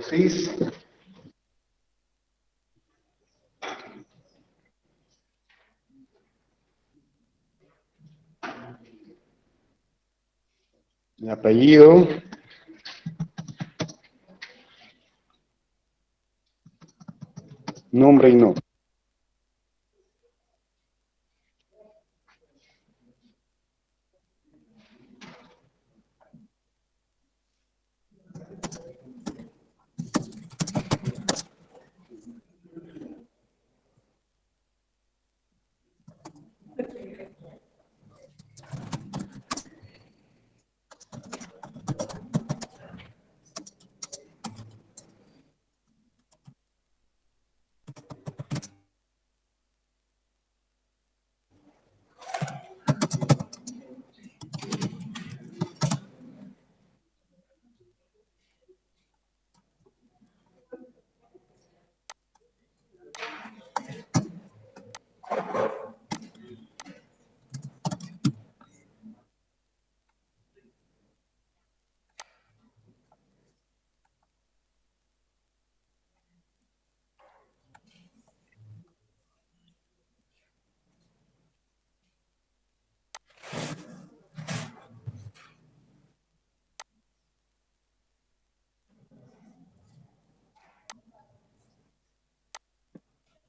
SIS. El apellido. Nombre y no.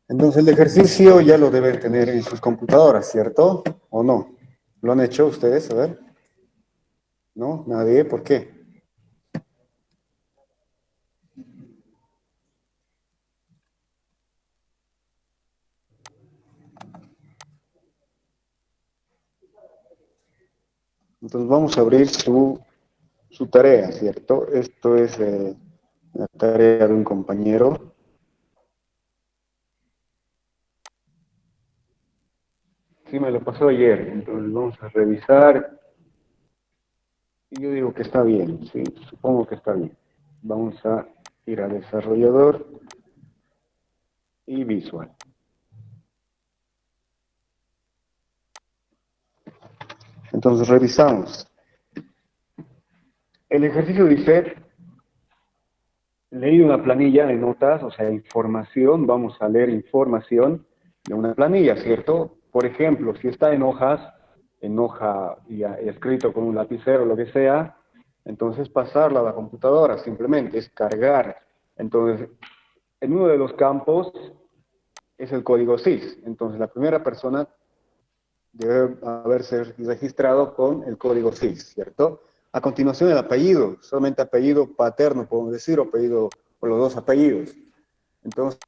Entonces el ejercicio ya lo deben tener en sus computadoras, ¿cierto? ¿O no? ¿Lo han hecho ustedes? A ver. ¿No? ¿Nadie? ¿Por qué? Entonces vamos a abrir su tarea, ¿cierto? Esto es la tarea de un compañero. Sí, me lo pasó ayer, entonces vamos a revisar. Y yo digo que está bien, sí, supongo que está bien. Vamos a ir a desarrollador y visual. Entonces revisamos. El ejercicio dice, leí una planilla de notas, o sea, información, vamos a leer información de una planilla, ¿cierto? Por ejemplo, si está en hoja y escrito con un lapicero, lo que sea, entonces pasarla a la computadora, simplemente es cargar. Entonces, en uno de los campos es el código SIS. Entonces, la primera persona debe haberse registrado con el código SIS, ¿cierto? A continuación, el apellido, solamente apellido paterno, podemos decir, o apellido, o los dos apellidos. Entonces,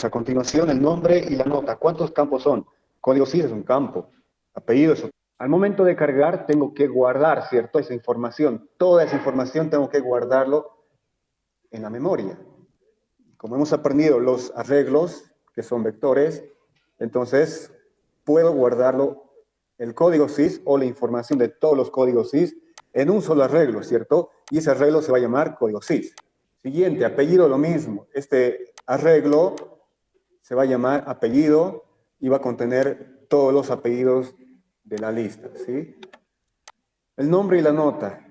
a continuación, el nombre y la nota. ¿Cuántos campos son? Código SIS es un campo, apellido es otro. Al momento de cargar, tengo que guardar, ¿cierto? Esa información. Toda esa información tengo que guardarlo en la memoria. Como hemos aprendido los arreglos, que son vectores, entonces puedo guardarlo, el código SIS o la información de todos los códigos SIS en un solo arreglo, ¿cierto? Y ese arreglo se va a llamar código SIS. Siguiente, apellido, lo mismo. Este arreglo se va a llamar apellido y va a contener todos los apellidos de la lista, ¿sí? El nombre y la nota,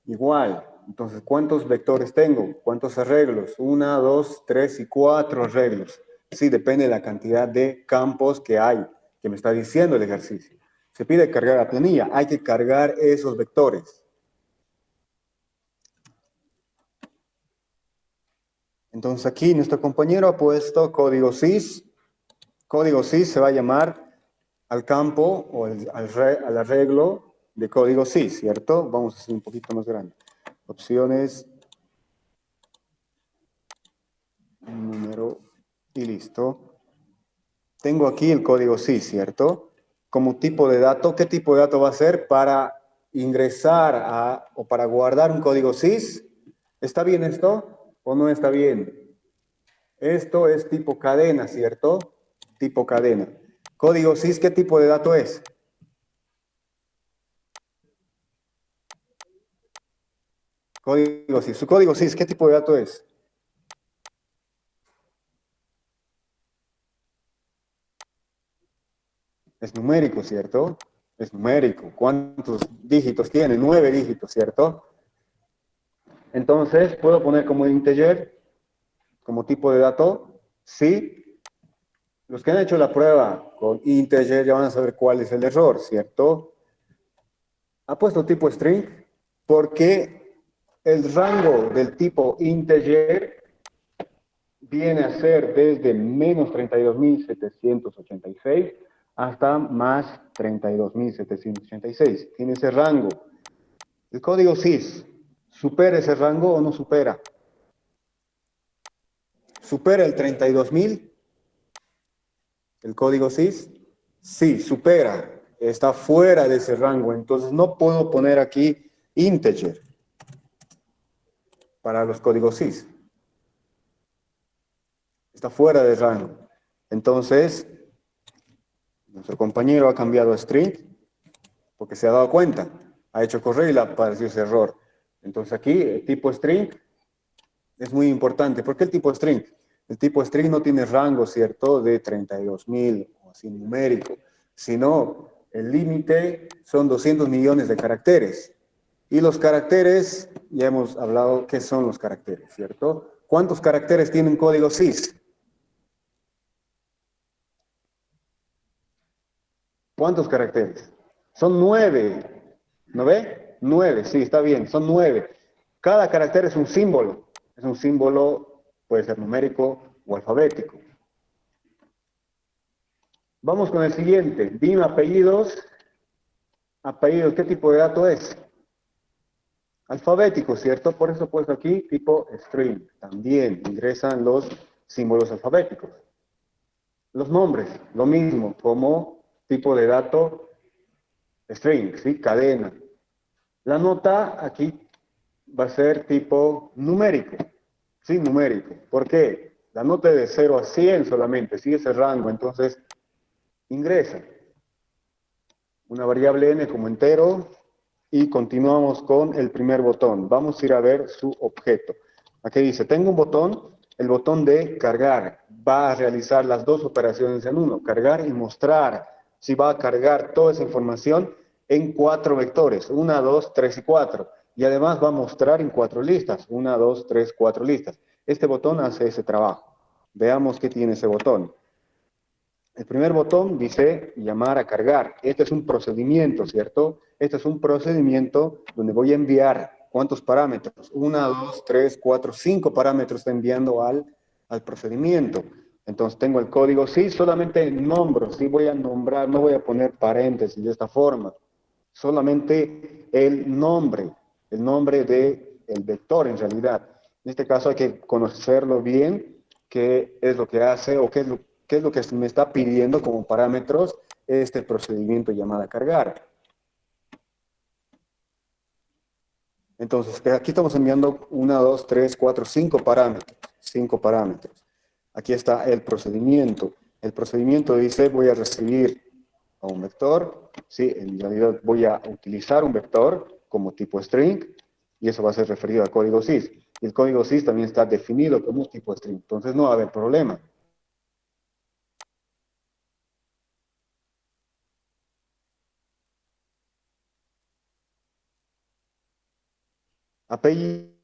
igual. Entonces, ¿cuántos vectores tengo? ¿Cuántos arreglos? Una, dos, tres y cuatro arreglos. Sí, depende de la cantidad de campos que hay, que me está diciendo el ejercicio. Se pide cargar la planilla, hay que cargar esos vectores. Entonces aquí nuestro compañero ha puesto código SIS. Código SIS se va a llamar al campo o al arreglo de código SIS, ¿cierto? Vamos a hacer un poquito más grande. Opciones, número y listo. Tengo aquí el código SIS, ¿cierto? Como tipo de dato, ¿qué tipo de dato va a ser para ingresar o para guardar un código SYS. ¿Está bien esto o no está bien? Esto es tipo cadena, ¿cierto? Tipo cadena. Código SYS, ¿qué tipo de dato es? Código SYS. Su código SYS, ¿qué tipo de dato es? Es numérico, ¿cierto? Es numérico. ¿Cuántos dígitos tiene? 9 dígitos, ¿cierto? Entonces, ¿puedo poner como integer, como tipo de dato? Sí. Los que han hecho la prueba con integer ya van a saber cuál es el error, ¿cierto? Ha puesto tipo string porque el rango del tipo integer viene a ser desde menos 32.786 hasta más 32.786. Tiene ese rango. El código SYS, ¿supera ese rango o no supera? ¿Supera el 32.000? ¿El código SYS? Sí, supera. Está fuera de ese rango. Entonces no puedo poner aquí integer para los códigos SYS. Está fuera de rango. Entonces, nuestro compañero ha cambiado a string porque se ha dado cuenta. Ha hecho correr y le apareció ese error. Entonces aquí el tipo string es muy importante. ¿Por qué el tipo string? El tipo string no tiene rango, ¿cierto? De 32.000 o así numérico, sino el límite son 200 millones de caracteres. Y los caracteres, ya hemos hablado qué son los caracteres, ¿cierto? ¿Cuántos caracteres tiene un código SYS? ¿Cuántos caracteres? Son 9. ¿No ve? 9, sí, está bien, son 9. Cada carácter es un símbolo. Es un símbolo, puede ser numérico o alfabético. Vamos con el siguiente. Dime apellidos. Apellidos, ¿qué tipo de dato es? Alfabético, ¿cierto? Por eso pues aquí tipo string. También ingresan los símbolos alfabéticos. Los nombres, lo mismo, como tipo de dato string, ¿sí? Cadena. La nota aquí va a ser tipo numérico, ¿sí? Numérico. ¿Por qué? La nota es de 0 a 100 solamente, sigue ese rango, entonces ingresa una variable n como entero y continuamos con el primer botón. Vamos a ir a ver su objeto. Aquí dice, tengo un botón, el botón de cargar. Va a realizar las dos operaciones en uno, cargar y mostrar. Si va a cargar toda esa información en 4 vectores, 1, 2, 3 y 4. Y además va a mostrar en 4 listas, 1, 2, 3, 4 listas. Este botón hace ese trabajo. Veamos qué tiene ese botón. El primer botón dice llamar a cargar. Este es un procedimiento, ¿cierto? Este es un procedimiento donde voy a enviar cuántos parámetros. 1, 2, 3, 4, 5 parámetros está enviando al procedimiento. Entonces tengo el código, sí, solamente nombro, sí voy a nombrar, no voy a poner paréntesis de esta forma. Solamente el nombre del vector en realidad. En este caso hay que conocerlo bien, qué es lo que hace o qué es lo que me está pidiendo como parámetros este procedimiento llamado cargar. Entonces, aquí estamos enviando 1, 2, 3, 4, 5 parámetros. 5 parámetros. Aquí está el procedimiento. El procedimiento dice, voy a recibir a un vector. Sí, en realidad voy a utilizar un vector como tipo string y eso va a ser referido al código SYS. Y el código SYS también está definido como tipo string. Entonces no va a haber problema. API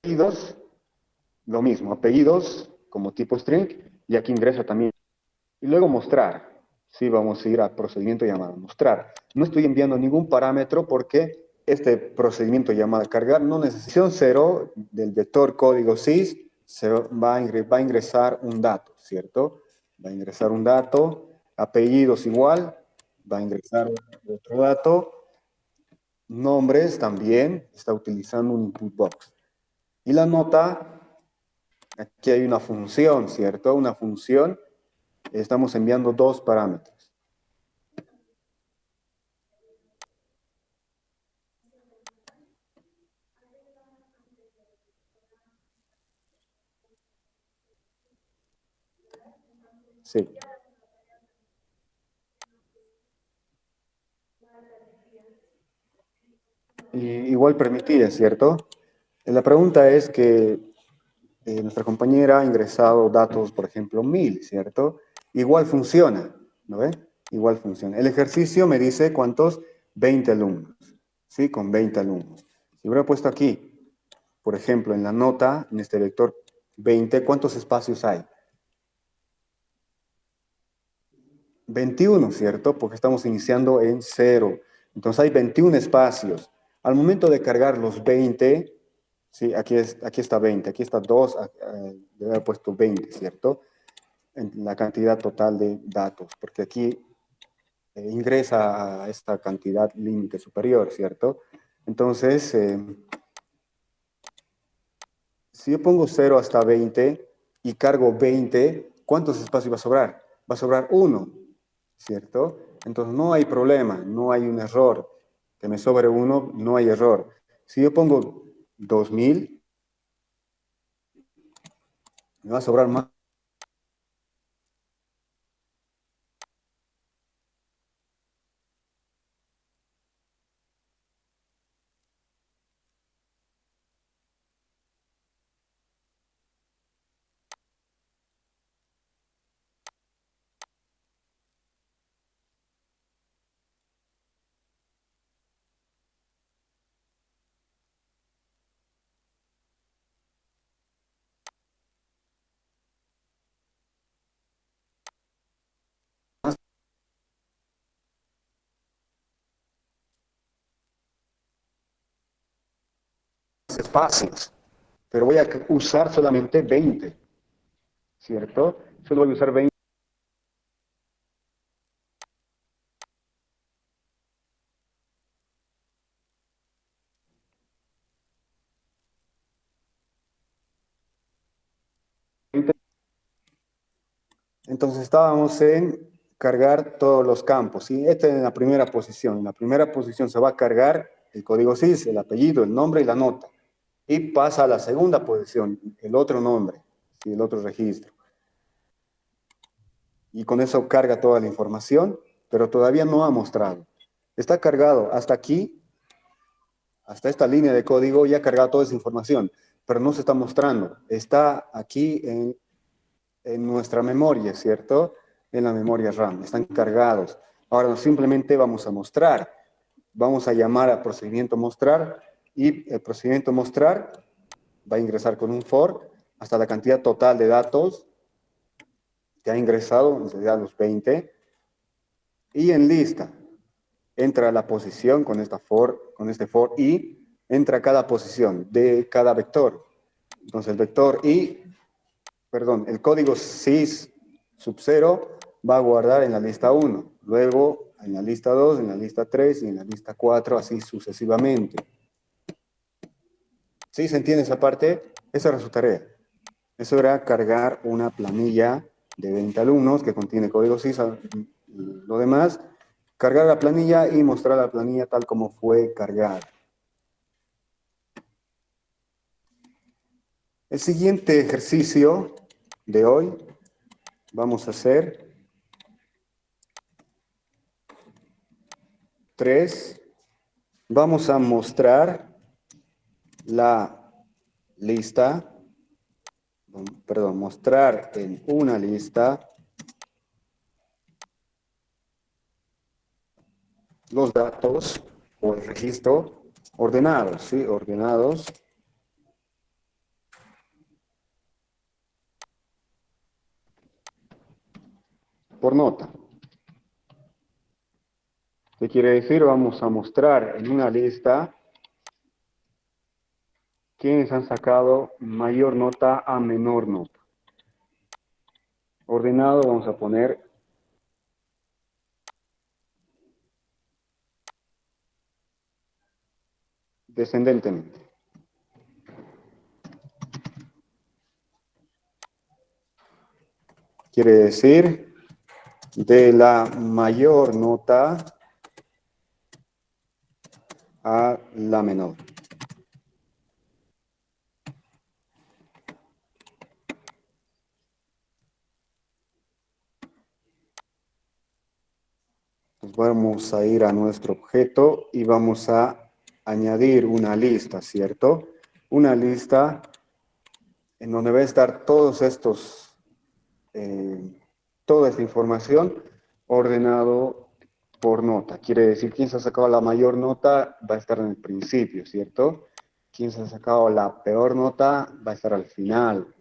apellidos, lo mismo, apellidos como tipo string y aquí ingresa también. Y luego mostrar. Sí, vamos a ir al procedimiento llamado mostrar. No estoy enviando ningún parámetro porque este procedimiento llamado cargar no necesita cero del vector código sys, va a ingresar un dato, ¿cierto? Va a ingresar un dato, apellidos igual, va a ingresar otro dato, nombres también, está utilizando un input box. Y la nota, aquí hay una función, ¿cierto? Una función, estamos enviando dos parámetros. Sí. Y igual permitía, ¿cierto? La pregunta es que nuestra compañera ha ingresado datos, por ejemplo, 1000, ¿cierto? Igual funciona, ¿no ve? Igual funciona. El ejercicio me dice cuántos, 20 alumnos, ¿sí? Con 20 alumnos. Si hubiera puesto aquí, por ejemplo, en la nota, en este vector 20, ¿cuántos espacios hay? 21, ¿cierto? Porque estamos iniciando en 0. Entonces hay 21 espacios. Al momento de cargar los 20, sí, aquí está 20, aquí está 2, debe haber puesto 20, ¿cierto? En la cantidad total de datos, porque aquí ingresa a esta cantidad límite superior, ¿cierto? Entonces, si yo pongo 0 hasta 20 y cargo 20, ¿cuántos espacios va a sobrar? Va a sobrar 1, ¿cierto? Entonces no hay problema, no hay un error. Que me sobre 1, no hay error. Si yo pongo 2000, me va a sobrar más espacios, pero voy a usar solamente 20, ¿cierto? Solo voy a usar 20. Entonces estábamos en cargar todos los campos, ¿sí? Esta es en la primera posición. En la primera posición se va a cargar el código SIS, el apellido, el nombre y la nota. Y pasa a la segunda posición, el otro nombre, ¿sí? El otro registro. Y con eso carga toda la información, pero todavía no ha mostrado. Está cargado hasta aquí, hasta esta línea de código, ya ha cargado toda esa información, pero no se está mostrando. Está aquí en nuestra memoria, ¿cierto? En la memoria RAM, están cargados. Ahora simplemente vamos a mostrar, vamos a llamar al procedimiento mostrar y el procedimiento mostrar va a ingresar con un for hasta la cantidad total de datos que ha ingresado, en realidad los 20, y en lista entra la posición con este for y entra cada posición de cada vector. Entonces el vector y perdón, el código sys sub 0 va a guardar en la lista 1, luego en la lista 2, en la lista 3 y en la lista 4, así sucesivamente. ¿Sí se entiende esa parte? Esa era su tarea. Eso era cargar una planilla de 20 alumnos que contiene código sys y lo demás, cargar la planilla y mostrar la planilla tal como fue cargada. El siguiente ejercicio de hoy vamos a hacer 3. Vamos a mostrar la lista, perdón, mostrar en una lista los datos o el registro ordenados, ¿sí? Ordenados por nota. ¿Qué quiere decir? Vamos a mostrar en una lista quiénes han sacado mayor nota a menor nota. Ordenado vamos a poner descendentemente. Quiere decir de la mayor nota a la menor. Pues vamos a ir a nuestro objeto y vamos a añadir una lista, ¿cierto? Una lista en donde va a estar todos estos, toda esta información ordenado por nota. Quiere decir, quién se ha sacado la mayor nota va a estar en el principio, ¿cierto? Quién se ha sacado la peor nota va a estar al final.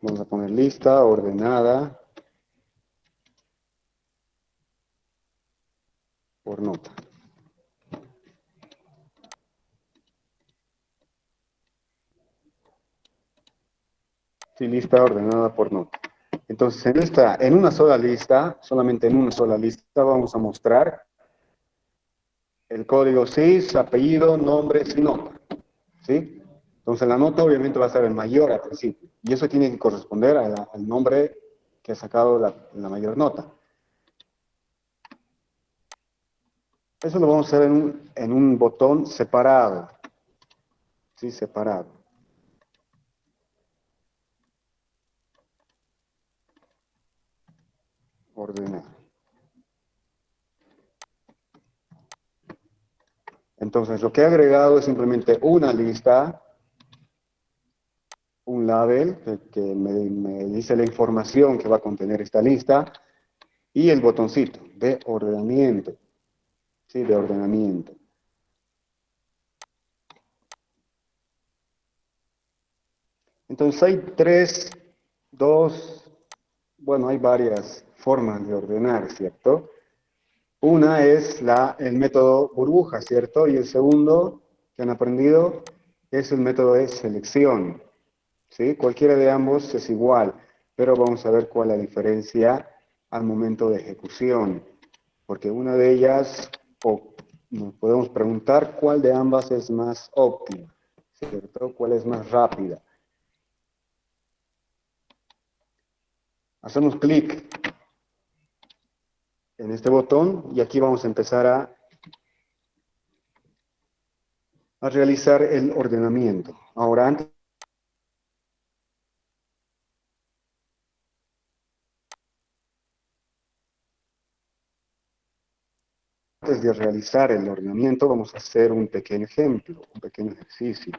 Vamos a poner lista ordenada por nota. Sí, lista ordenada por nota. Entonces, en una sola lista, solamente en una sola lista, vamos a mostrar el código SIS, apellido, nombre y nota. ¿Sí? Entonces, la nota obviamente va a ser el mayor al principio. Y eso tiene que corresponder al nombre que ha sacado la mayor nota. Eso lo vamos a hacer en un botón separado. ¿Sí? Separado. Ordenar. Entonces, lo que he agregado es simplemente una lista, un label que me dice la información que va a contener esta lista y el botoncito de ordenamiento. Sí, de ordenamiento. Entonces hay bueno, hay varias formas de ordenar, ¿cierto? Una es el método burbuja, ¿cierto? Y el segundo que han aprendido es el método de selección, ¿sí? Cualquiera de ambos es igual, pero vamos a ver cuál es la diferencia al momento de ejecución, porque una de ellas, o nos podemos preguntar cuál de ambas es más óptima, ¿cierto? ¿Cuál es más rápida? Hacemos clic en este botón y aquí vamos a empezar a realizar el ordenamiento. Ahora, antes de realizar el ordenamiento, vamos a hacer un pequeño ejemplo, un pequeño ejercicio.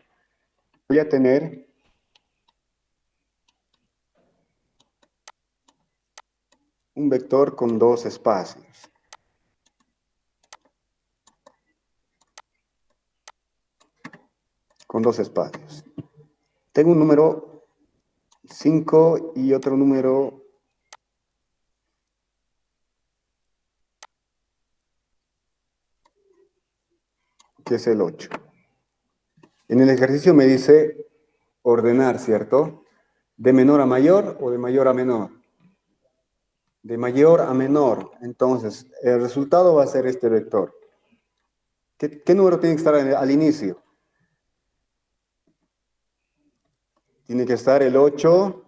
Voy a tener un vector con dos espacios. Con dos espacios. Tengo un número 5 y otro número que es el 8. En el ejercicio me dice ordenar, ¿cierto? ¿De menor a mayor o de mayor a menor? De mayor a menor. Entonces, el resultado va a ser este vector. ¿Qué número tiene que estar al inicio? Tiene que estar el 8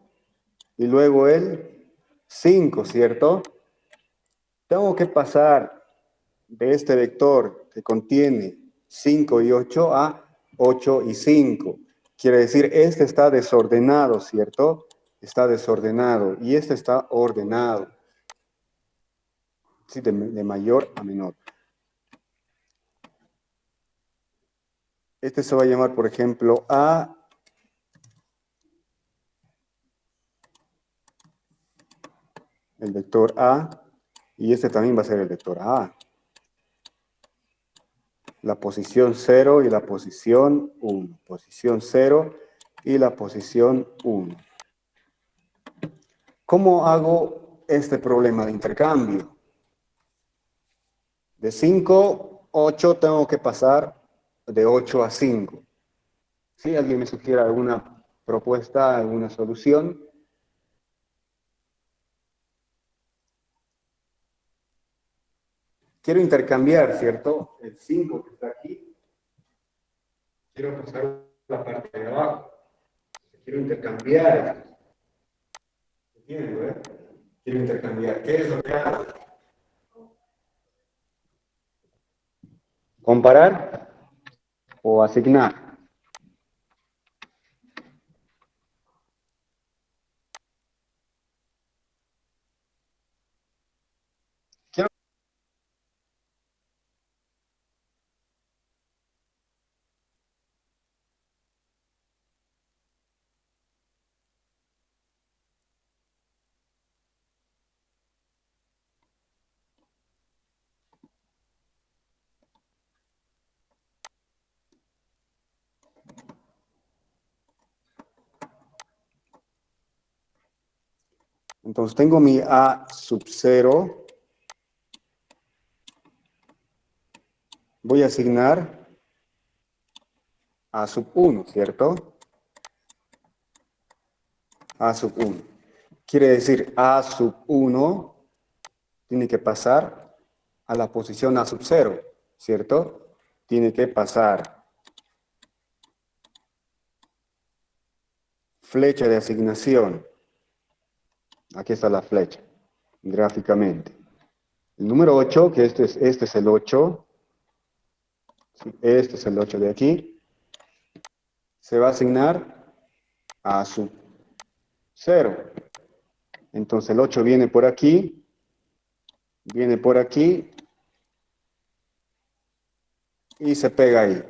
y luego el 5, ¿cierto? Tengo que pasar de este vector que contiene 5 y 8 a 8 y 5. Quiere decir, este está desordenado, ¿cierto? Está desordenado y este está ordenado. Sí, de mayor a menor. Este se va a llamar, por ejemplo, A, el vector A, y este también va a ser el vector A. la posición 0 y la posición 1. Posición 0 y la posición 1. ¿Cómo hago este problema de intercambio? De 5, 8 tengo que pasar de 8 a 5. Si alguien me sugiere alguna propuesta, alguna solución. Quiero intercambiar, ¿cierto? El 5 que está aquí. Quiero pasar la parte de abajo. Quiero intercambiar. ¿Entiendes, eh? Quiero intercambiar. ¿Qué es lo que hago? Comparar o asignar. Quiero- Entonces tengo mi A sub 0. Voy a asignar A sub 1, ¿cierto? A sub 1. Quiere decir A sub 1 tiene que pasar a la posición A sub 0, ¿cierto? Tiene que pasar flecha de asignación. Aquí está la flecha, gráficamente. El número 8, que este es el 8, este es el 8 de aquí, se va a asignar a sub 0. Entonces el 8 viene por aquí y se pega ahí,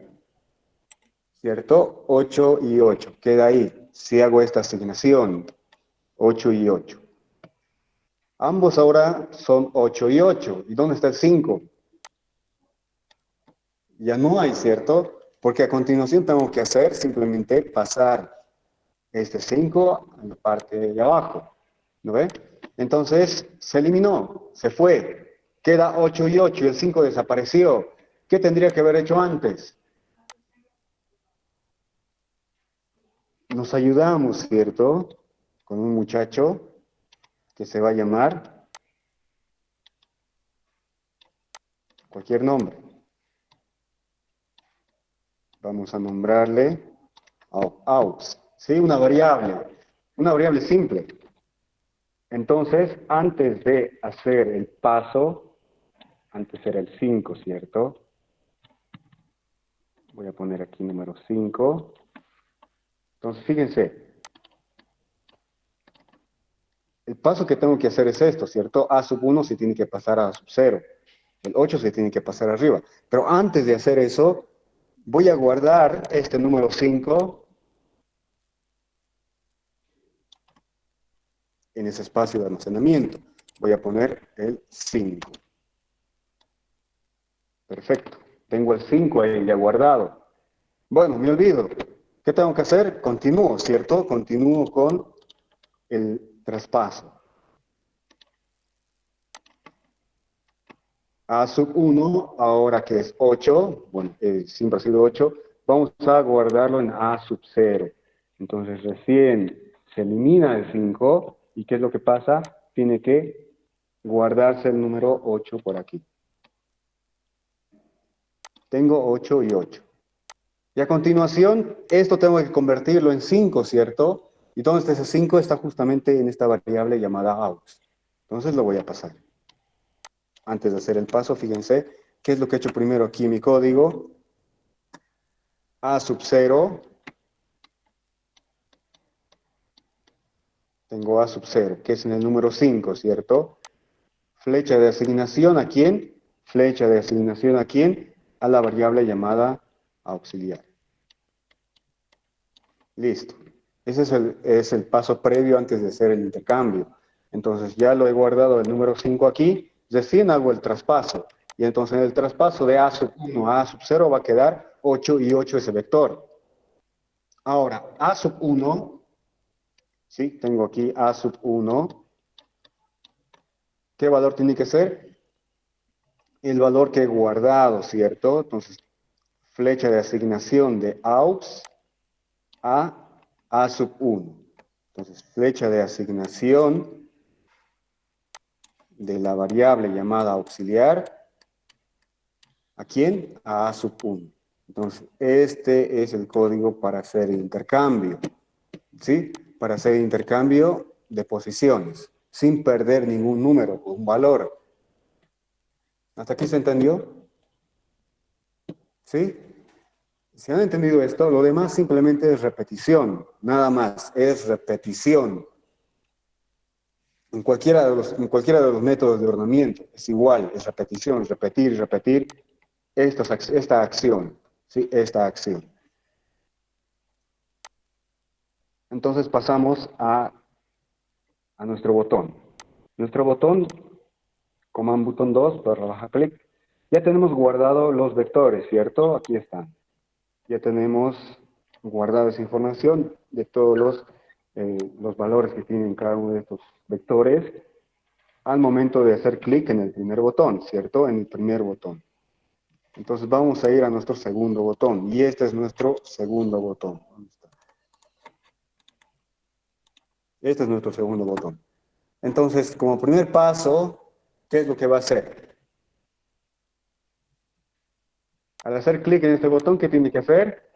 ¿cierto? 8 y 8, queda ahí. Si hago esta asignación, 8 y 8. Ambos ahora son 8 y 8. ¿Y dónde está el 5? Ya no hay, ¿cierto? Porque a continuación tengo que hacer simplemente pasar este 5 a la parte de abajo. ¿No ve? Entonces se eliminó, se fue. Queda 8 y 8 y el 5 desapareció. ¿Qué tendría que haber hecho antes? Nos ayudamos, ¿cierto? Con un muchacho que se va a llamar cualquier nombre. Vamos a nombrarle aux, ¿sí? Una variable simple. Entonces, antes de hacer el paso, antes era el 5, ¿cierto? Voy a poner aquí número 5. Entonces, fíjense, el paso que tengo que hacer es esto, ¿cierto? A sub 1 se tiene que pasar a sub 0. El 8 se tiene que pasar arriba. Pero antes de hacer eso, voy a guardar este número 5 en ese espacio de almacenamiento. Voy a poner el 5. Perfecto. Tengo el 5 ahí ya guardado. Bueno, me olvido. ¿Qué tengo que hacer? Continúo, ¿cierto? Continúo con el traspaso. A sub 1, ahora que es 8, bueno, siempre ha sido 8, vamos a guardarlo en A sub 0. Entonces recién se elimina el 5 y ¿qué es lo que pasa? Tiene que guardarse el número 8 por aquí. Tengo 8 y 8. Y a continuación, esto tengo que convertirlo en 5, ¿cierto? Y entonces ese 5 está justamente en esta variable llamada aux. Entonces lo voy a pasar. Antes de hacer el paso, fíjense, ¿qué es lo que he hecho primero aquí en mi código? A sub 0. Tengo A sub 0, que es en el número 5, ¿cierto? Flecha de asignación ¿a quién? Flecha de asignación ¿a quién? A la variable llamada auxiliar. Listo. Ese es el paso previo antes de hacer el intercambio. Entonces ya lo he guardado el número 5 aquí, recién hago el traspaso. Y entonces en el traspaso de A sub 1 a A sub 0 va a quedar 8 y 8 ese vector. Ahora, A sub 1, ¿sí? Tengo aquí A sub 1. ¿Qué valor tiene que ser? El valor que he guardado, ¿cierto? Entonces, flecha de asignación de aux a sub 1. Entonces, flecha de asignación de la variable llamada auxiliar. ¿A quién? A sub 1. Entonces, este es el código para hacer el intercambio, ¿sí? Para hacer el intercambio de posiciones, sin perder ningún número o un valor. ¿Hasta aquí se entendió? ¿Sí? Si han entendido esto, lo demás simplemente es repetición, nada más, es repetición. En cualquiera de los métodos de ordenamiento es igual, es repetición, repetir, repetir esta acción, ¿sí? Esta acción. Entonces pasamos a nuestro botón. Nuestro botón, Command botón 2, barra baja clic. Ya tenemos guardado los vectores, ¿cierto? Aquí están. Ya tenemos guardada esa información de todos los valores que tienen cada uno de estos vectores al momento de hacer clic en el primer botón, ¿cierto? En el primer botón. Entonces vamos a ir a nuestro segundo botón y este es nuestro segundo botón. Este es nuestro segundo botón. Entonces, como primer paso, ¿qué es lo que va a hacer? Al hacer clic en este botón, ¿qué tiene que hacer?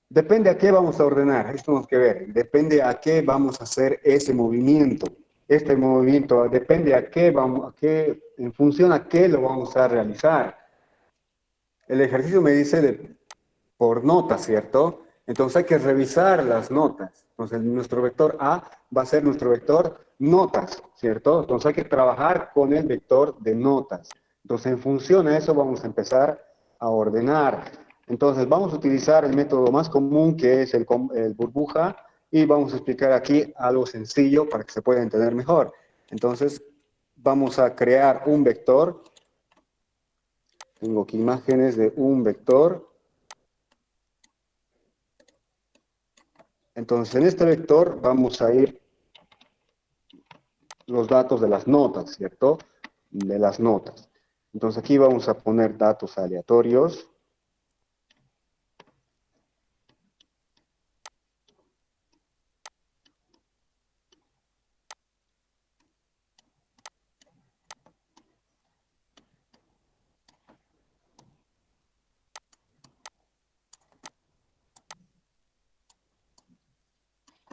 Depende a qué vamos a ordenar, esto tenemos que ver. Depende a qué vamos a hacer ese movimiento. Este movimiento depende a qué vamos, en función a qué lo vamos a realizar. El ejercicio me dice por notas, ¿cierto? Entonces hay que revisar las notas. Entonces nuestro vector A va a ser nuestro vector notas, ¿cierto? Entonces hay que trabajar con el vector de notas. Entonces en función a eso vamos a empezar a ordenar. Entonces vamos a utilizar el método más común que es el burbuja y vamos a explicar aquí algo sencillo para que se pueda entender mejor. Entonces vamos a crear un vector. Tengo aquí imágenes de un vector. Entonces, en este vector vamos a ir los datos de las notas, ¿cierto? De las notas. Entonces, aquí vamos a poner datos aleatorios.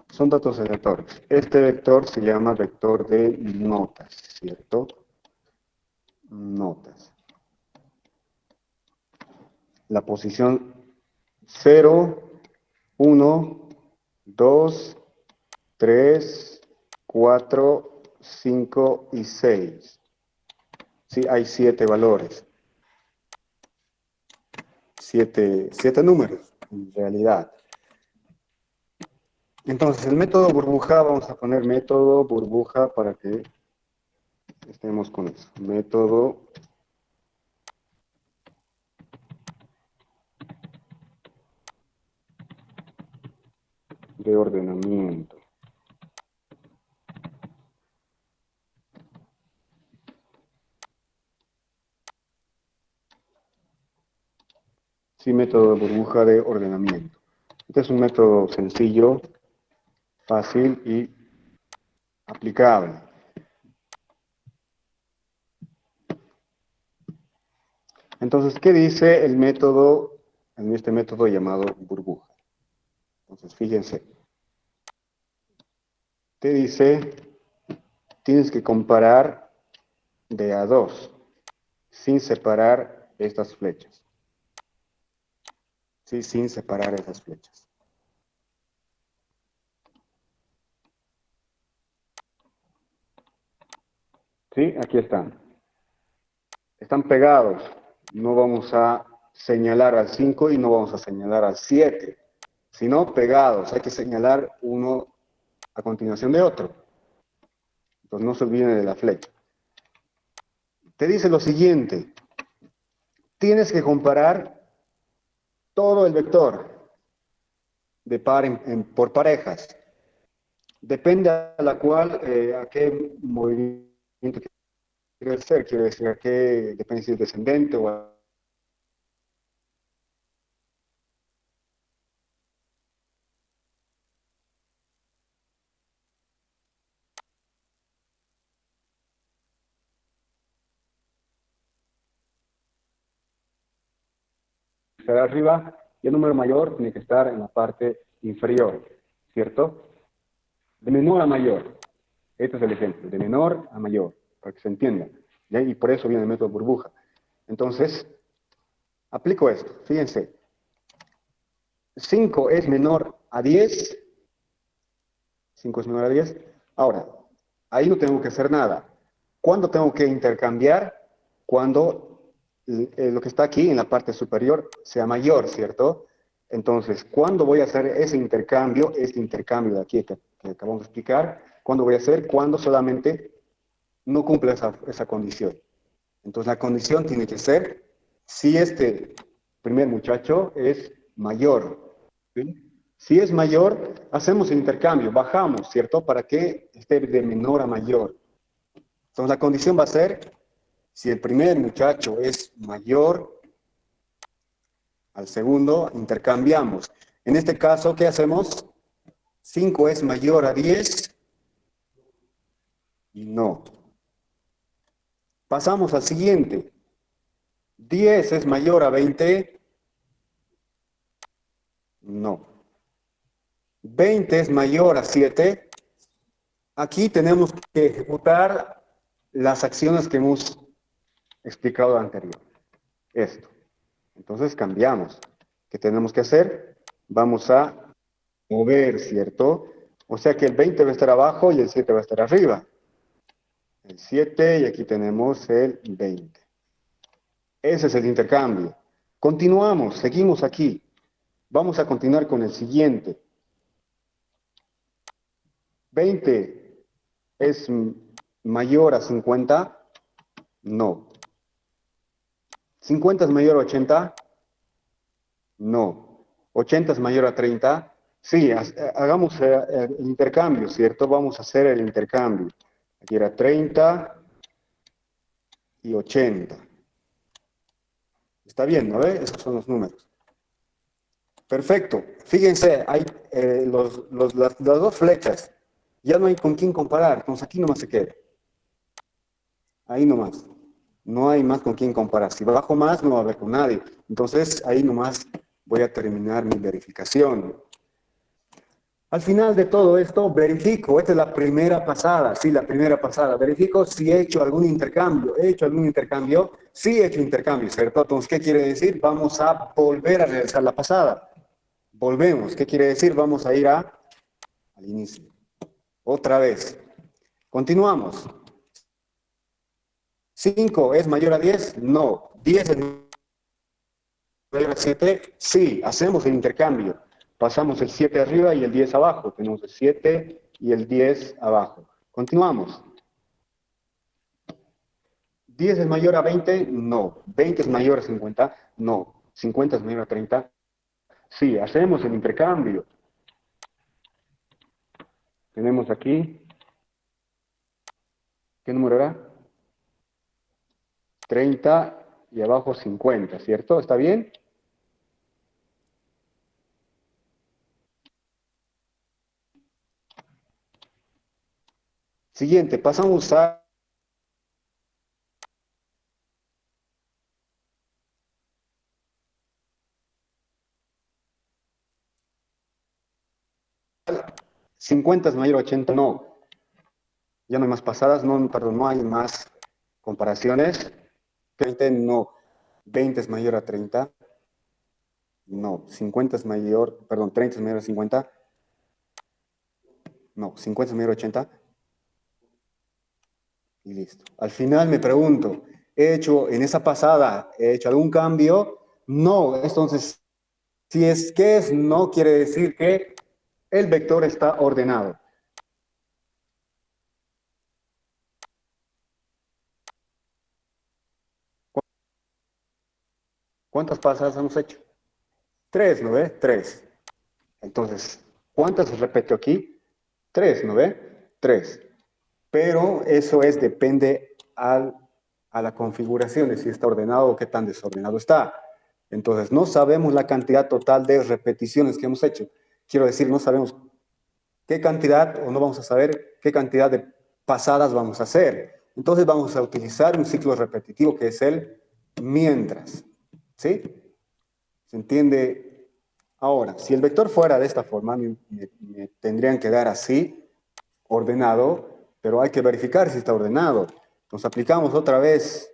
Son datos aleatorios. Este vector se llama vector de notas, ¿cierto? Notas. La posición 0, 1, 2, 3, 4, 5 y 6. Sí, hay 7 valores. 7 números, en realidad. Entonces, el método burbuja, vamos a poner método burbuja para que estemos con eso. Método de ordenamiento. Sí, método de burbuja de ordenamiento. Este es un método sencillo, fácil y aplicable. Entonces, ¿qué dice el método, en este método llamado burbuja? Entonces, fíjense. Te dice, tienes que comparar de a 2, sin separar estas flechas. Sí, sin separar esas flechas. Sí, aquí están. Están pegados. No vamos a señalar al 5 y no vamos a señalar al 7. sino pegados. Hay que señalar uno a continuación de otro. Entonces no se olviden de la flecha. Te dice lo siguiente, tienes que comparar todo el vector de por parejas. Depende a la cual, a qué movimiento quiere ser, quiere decir a qué, depende si es descendente o estar arriba, y el número mayor tiene que estar en la parte inferior, ¿cierto? De menor a mayor. Este es el ejemplo, de menor a mayor, para que se entienda. ¿Ya? Y por eso viene el método burbuja. Entonces, aplico esto. Fíjense, 5 es menor a 10. 5 es menor a 10. Ahora, ahí no tengo que hacer nada. ¿Cuándo tengo que intercambiar? Cuando lo que está aquí en la parte superior sea mayor, ¿cierto? Entonces, ¿cuándo voy a hacer ese intercambio, este intercambio de aquí que acabamos de explicar? ¿Cuándo voy a hacer? Cuando solamente no cumple esa condición. Entonces, la condición tiene que ser si este primer muchacho es mayor. ¿Sí? Si es mayor, hacemos el intercambio, bajamos, ¿cierto? Para que esté de menor a mayor. Entonces, la condición va a ser, si el primer muchacho es mayor al segundo, intercambiamos. En este caso, ¿qué hacemos? 5 es mayor a 10 y no. Pasamos al siguiente. 10 es mayor a 20, no. 20 es mayor a 7. Aquí tenemos que ejecutar las acciones que hemos explicado anterior. Esto. Entonces cambiamos. ¿Qué tenemos que hacer? Vamos a mover, ¿cierto? O sea que el 20 va a estar abajo y el 7 va a estar arriba. El 7 y aquí tenemos el 20. Ese es el intercambio. Continuamos, seguimos aquí. Vamos a continuar con el siguiente. 20 es mayor a 50. No. 50 es mayor a 80. No. 80 es mayor a 30. Sí, hagamos el intercambio, ¿cierto? Vamos a hacer el intercambio. Aquí era 30 y 80. Está bien, ¿no ve? Esos son los números. Perfecto. Fíjense, hay las dos flechas. Ya no hay con quién comparar. Entonces aquí nomás se queda. Ahí nomás. No hay más con quién comparar. Si bajo más, no va a haber con nadie. Entonces ahí nomás voy a terminar mi verificación. Al final de todo esto, verifico, esta es la primera pasada, sí, la primera pasada, verifico si he hecho algún intercambio, sí he hecho intercambio, ¿cierto? Entonces, ¿qué quiere decir? Vamos a volver a realizar la pasada. Volvemos, ¿qué quiere decir? Vamos a ir al inicio. Otra vez. Continuamos. 5 es mayor a 10, no. 10 es mayor a 7, sí, hacemos el intercambio. Pasamos el 7 arriba y el 10 abajo. Tenemos el 7 y el 10 abajo. Continuamos. 10 es mayor a 20, no. 20 es mayor a 50, no. 50 es mayor a 30, sí, hacemos el intercambio. Tenemos aquí, ¿qué número era? 30 y abajo 50, ¿cierto? ¿Está bien? Siguiente, pasamos a ¿50 es mayor a 80? No. Ya no hay más pasadas, no, perdón, no hay más comparaciones. 20 no. 20 es mayor a 30. No. 50 es mayor, perdón, 30 es mayor a 50. No. 50 es mayor a 80. Y listo. Al final me pregunto, ¿he hecho en esa pasada, he hecho algún cambio? No. Entonces Si es que es no, quiere decir que el vector está ordenado. ¿Cuántas pasadas hemos hecho? Tres, ¿no ve? Tres. Entonces, ¿cuántas se repetió aquí? Tres, ¿no ve? Tres. Pero eso es, depende a la configuración de si está ordenado o qué tan desordenado está. Entonces, no sabemos la cantidad total de repeticiones que hemos hecho. Quiero decir, no sabemos qué cantidad, o no vamos a saber qué cantidad de pasadas vamos a hacer. Entonces, vamos a utilizar un ciclo repetitivo que es el mientras. ¿Sí? ¿Se entiende? Ahora, si el vector fuera de esta forma, me tendrían que dar así, ordenado, pero hay que verificar si está ordenado. Nos aplicamos otra vez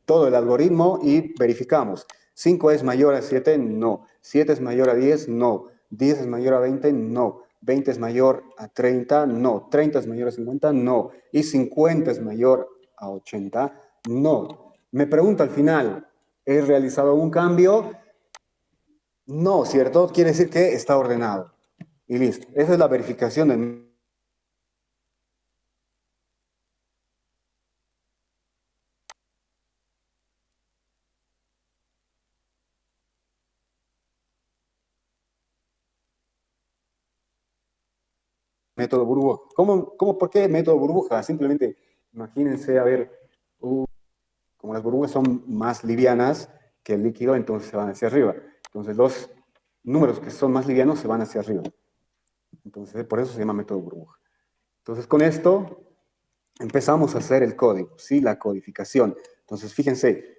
todo el algoritmo y verificamos. 5 es mayor a 7, no. 7 es mayor a 10, no. 10 es mayor a 20, no. 20 es mayor a 30, no. 30 es mayor a 50, no. Y 50 es mayor a 80, no. Me pregunta al final, ¿he realizado un cambio? No, ¿cierto? Quiere decir que está ordenado. Y listo. Esa es la verificación del método burbuja. ¿Por qué método burbuja? Simplemente imagínense, a ver, como las burbujas son más livianas que el líquido, entonces se van hacia arriba. Entonces los números que son más livianos se van hacia arriba. Entonces por eso se llama método burbuja. Entonces con esto empezamos a hacer el código, ¿sí? La codificación. Entonces fíjense,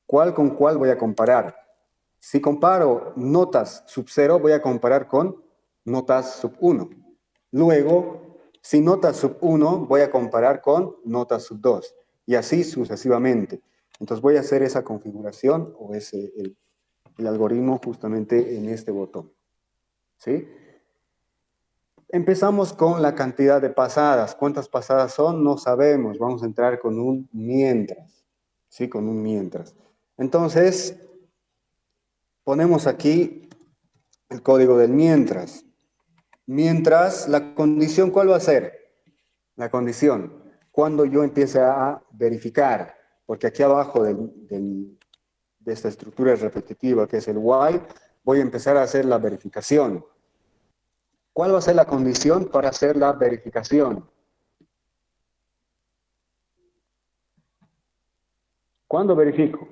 ¿cuál con cuál voy a comparar? Si comparo notas sub 0, voy a comparar con notas sub 1. Luego, si notas sub 1, voy a comparar con notas sub 2. Y así sucesivamente. Entonces voy a hacer esa configuración o el algoritmo justamente en este botón. ¿Sí? Empezamos con la cantidad de pasadas. ¿Cuántas pasadas son? No sabemos. Vamos a entrar con un mientras. ¿Sí? Con un mientras. Entonces, ponemos aquí el código del mientras. Mientras, la condición, ¿cuál va a ser? La condición, cuando yo empiece a verificar, porque aquí abajo de esta estructura repetitiva que es el while, voy a empezar a hacer la verificación. ¿Cuál va a ser la condición para hacer la verificación? ¿Cuándo verifico?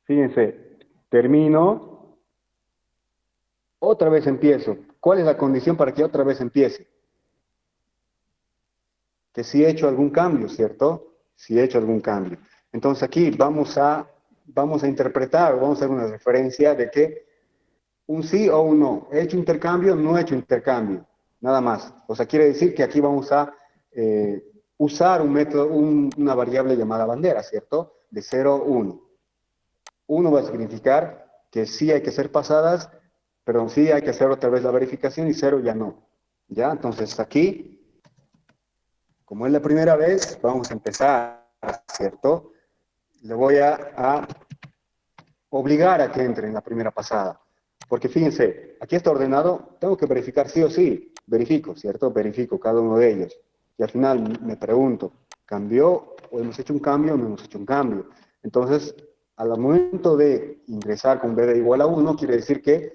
Fíjense, termino, otra vez empiezo. ¿Cuál es la condición para que otra vez empiece? Que si he hecho algún cambio, ¿cierto? Si he hecho algún cambio. Entonces aquí vamos a interpretar, vamos a hacer una referencia de que un sí o un no. ¿He hecho intercambio? No he hecho intercambio. Nada más. O sea, quiere decir que aquí vamos a usar un método, una variable llamada bandera, ¿cierto? De 0, 1. 1 va a significar que sí hay que ser pasadas, pero sí hay que hacer otra vez la verificación y 0 ya no. ¿Ya? Entonces aquí, como es la primera vez, vamos a empezar, ¿cierto? Le voy a obligar a que entre en la primera pasada. Porque fíjense, aquí está ordenado, tengo que verificar sí o sí. Verifico, ¿cierto? Verifico cada uno de ellos. Y al final me pregunto, ¿cambió o hemos hecho un cambio o no hemos hecho un cambio? Entonces, al momento de ingresar con b de igual a 1, quiere decir que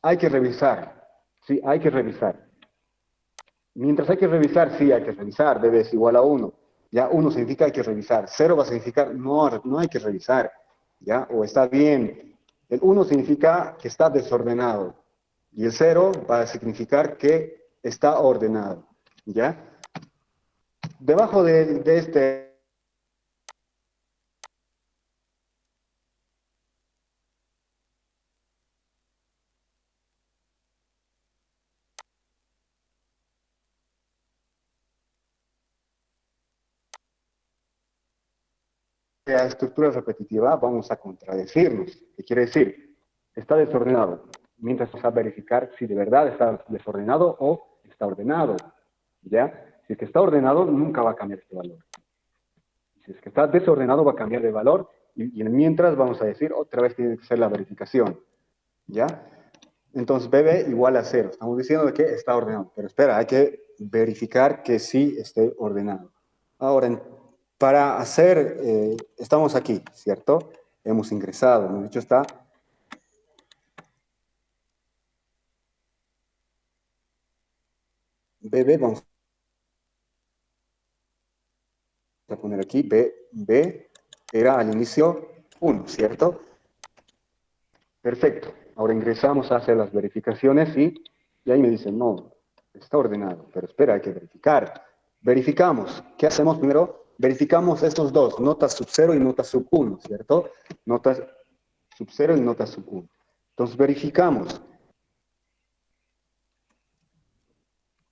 hay que revisar. Sí, hay que revisar. Mientras hay que revisar, sí, hay que revisar. B es igual a 1. Ya 1 significa hay que revisar. 0 va a significar no hay que revisar. ¿Ya? O está bien. El 1 significa que está desordenado. Y el 0 va a significar que está ordenado. ¿Ya? Debajo de este la estructura repetitiva vamos a contradecirnos. ¿Qué quiere decir? Está desordenado. Mientras vamos a verificar si de verdad está desordenado o está ordenado. ¿Ya? Si es que está ordenado, nunca va a cambiar este valor. Si es que está desordenado, va a cambiar de valor. Y mientras vamos a decir, otra vez tiene que ser la verificación. ¿Ya? Entonces, BB igual a 0. Estamos diciendo de que está ordenado. Pero espera, hay que verificar que sí esté ordenado. Ahora, para hacer, estamos aquí, ¿cierto? Hemos ingresado, hemos dicho está BB, vamos a poner aquí, B era al inicio 1, ¿cierto? Perfecto. Ahora ingresamos a hacer las verificaciones y ahí me dicen, no, está ordenado, pero espera, hay que verificar. Verificamos. ¿Qué hacemos primero? Verificamos estos dos, notas sub 0 y notas sub 1, ¿cierto? Notas sub 0 y notas sub 1. Entonces verificamos.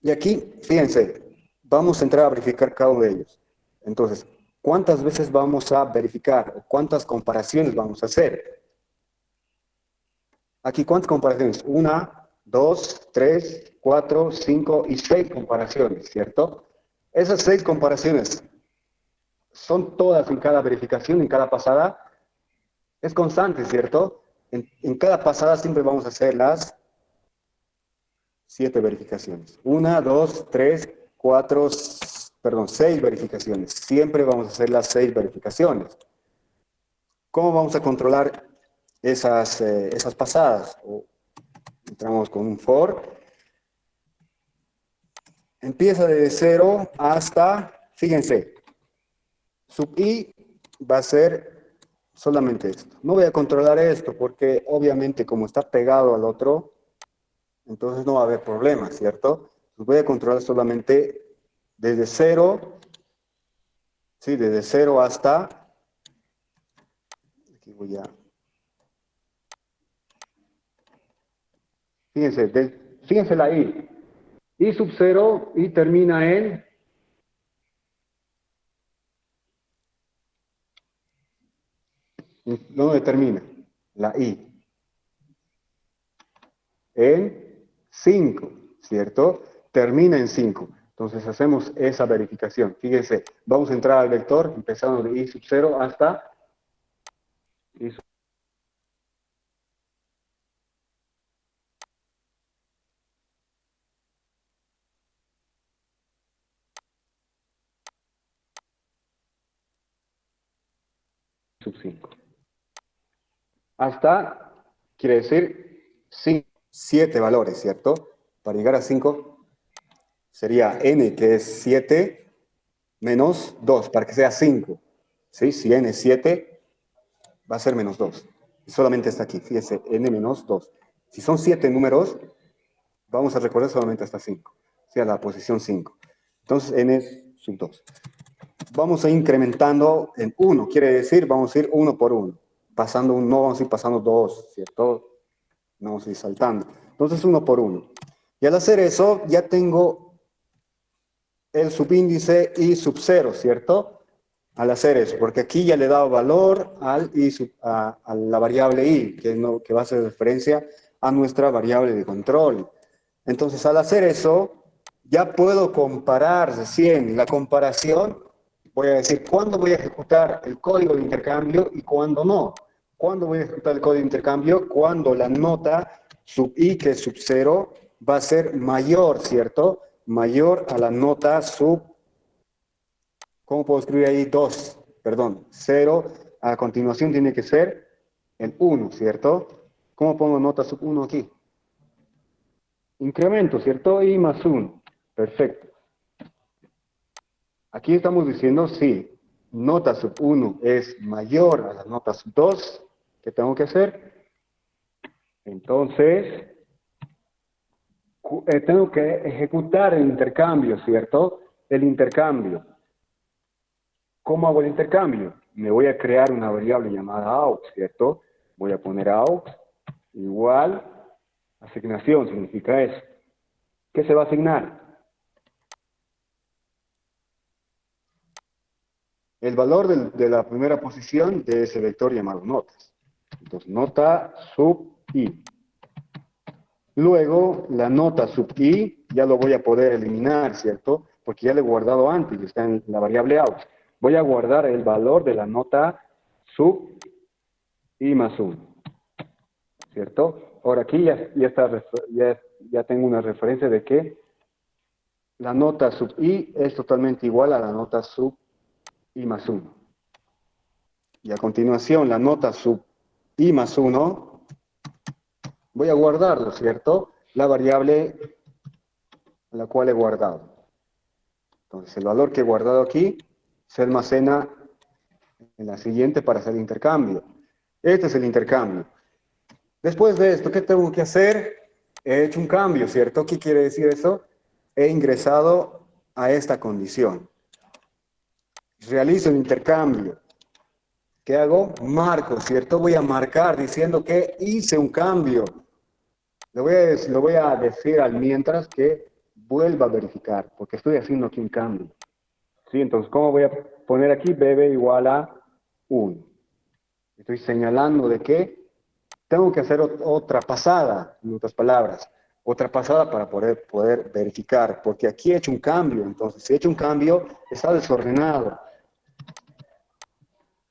Y aquí, fíjense, vamos a entrar a verificar cada uno de ellos. Entonces, ¿cuántas veces vamos a verificar? ¿Cuántas comparaciones vamos a hacer? Aquí, ¿cuántas comparaciones? Una, dos, tres, cuatro, cinco y seis comparaciones, ¿cierto? Esas seis comparaciones son todas en cada verificación, en cada pasada. Es constante, ¿cierto? En cada pasada siempre vamos a hacer las 7 verificaciones. Una, dos, tres, cuatro, perdón, 6 verificaciones. Siempre vamos a hacer las 6 verificaciones. ¿Cómo vamos a controlar esas pasadas? Entramos con un for. Empieza desde 0 hasta, fíjense, sub i va a ser solamente esto. No voy a controlar esto porque obviamente como está pegado al otro, entonces no va a haber problema, ¿cierto? Voy a controlar solamente desde 0, sí, desde 0 hasta, aquí voy a, fíjense, fíjense la i sub 0 y termina en, ¿dónde termina? La i. En 5, ¿cierto? Termina en 5. Entonces hacemos esa verificación. Fíjense, vamos a entrar al vector, empezando de i sub 0 hasta i sub 5. Hasta, quiere decir, 7 valores, ¿cierto? Para llegar a 5 sería n, que es 7, menos 2, para que sea 5. ¿Sí? Si n es 7, va a ser menos 2. Solamente está aquí, fíjese, n menos 2. Si son 7 números, vamos a recorrer solamente hasta 5, o sea, la posición 5. Entonces, n es sub 2. Vamos a ir incrementando en 1, quiere decir, vamos a ir 1 por 1. Pasando un, no vamos a ir pasando 2, ¿cierto? No vamos a ir saltando. Entonces, 1 por 1. Y al hacer eso, ya tengo el subíndice i sub 0, ¿cierto? Al hacer eso, porque aquí ya le he dado valor a la variable i, que va a ser referencia a nuestra variable de control. Entonces, al hacer eso, ya puedo comparar recién. La comparación, voy a decir cuándo voy a ejecutar el código de intercambio y cuándo no. ¿Cuándo voy a ejecutar el código de intercambio? Cuando la nota sub i, que es sub 0, va a ser mayor, ¿cierto? Mayor a la nota sub, ¿cómo puedo escribir ahí? 2, perdón, 0. A continuación tiene que ser el 1, ¿cierto? ¿Cómo pongo nota sub 1 aquí? Incremento, ¿cierto? I más 1. Perfecto. Aquí estamos diciendo si nota sub 1 es mayor a la nota sub 2, ¿qué tengo que hacer? Entonces, tengo que ejecutar el intercambio, ¿cierto? El intercambio. ¿Cómo hago el intercambio? Me voy a crear una variable llamada aux, ¿cierto? Voy a poner aux igual asignación, significa eso. ¿Qué se va a asignar? El valor de la primera posición de ese vector llamado notas. Entonces, nota sub i. Luego, la nota sub i ya lo voy a poder eliminar, ¿cierto? Porque ya lo he guardado antes, está en la variable out. Voy a guardar el valor de la nota sub i más 1. ¿cierto? Ahora aquí ya tengo una referencia de que la nota sub i es totalmente igual a la nota sub i más uno. Y a continuación, la nota sub i más uno voy a guardarlo, ¿cierto? La variable a la cual he guardado. Entonces, el valor que he guardado aquí se almacena en la siguiente para hacer el intercambio. Este es el intercambio. Después de esto, ¿qué tengo que hacer? He hecho un cambio, ¿cierto? ¿Qué quiere decir eso? He ingresado a esta condición. Realizo el intercambio. ¿Qué hago? Marco, ¿cierto? Voy a marcar diciendo que hice un cambio. Lo voy a decir al mientras que vuelva a verificar, porque estoy haciendo aquí un cambio. ¿Sí? Entonces, ¿cómo voy a poner aquí? BB igual a 1. Estoy señalando de que tengo que hacer otra pasada, en otras palabras. Otra pasada para poder verificar, porque aquí he hecho un cambio. Entonces, si he hecho un cambio, está desordenado.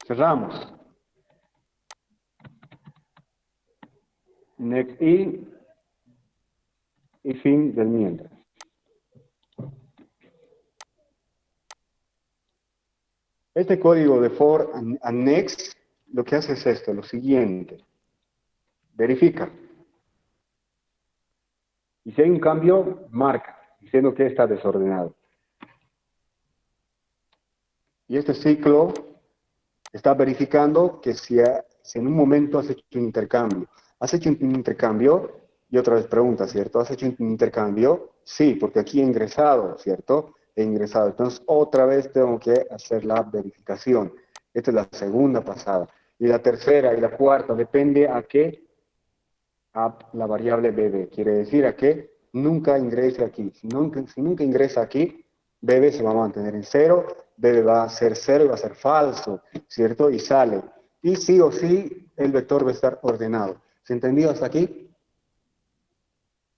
Cerramos. Next y fin del mientras. Este código de for and next lo que hace es esto, lo siguiente. Verifica. Y si hay un cambio, marca, diciendo que está desordenado. Y este ciclo está verificando que si en un momento has hecho un intercambio. ¿Has hecho un intercambio? Y otra vez pregunta, ¿cierto? ¿Has hecho un intercambio? Sí, porque aquí he ingresado, ¿cierto? He ingresado. Entonces, otra vez tengo que hacer la verificación. Esta es la segunda pasada. Y la tercera y la cuarta depende a qué, a la variable bb. Quiere decir a que nunca ingrese aquí. Si nunca ingresa aquí, bb se va a mantener en cero, bb va a ser cero y va a ser falso, ¿cierto? Y sale. Y sí o sí, el vector va a estar ordenado. ¿Se entendió hasta aquí?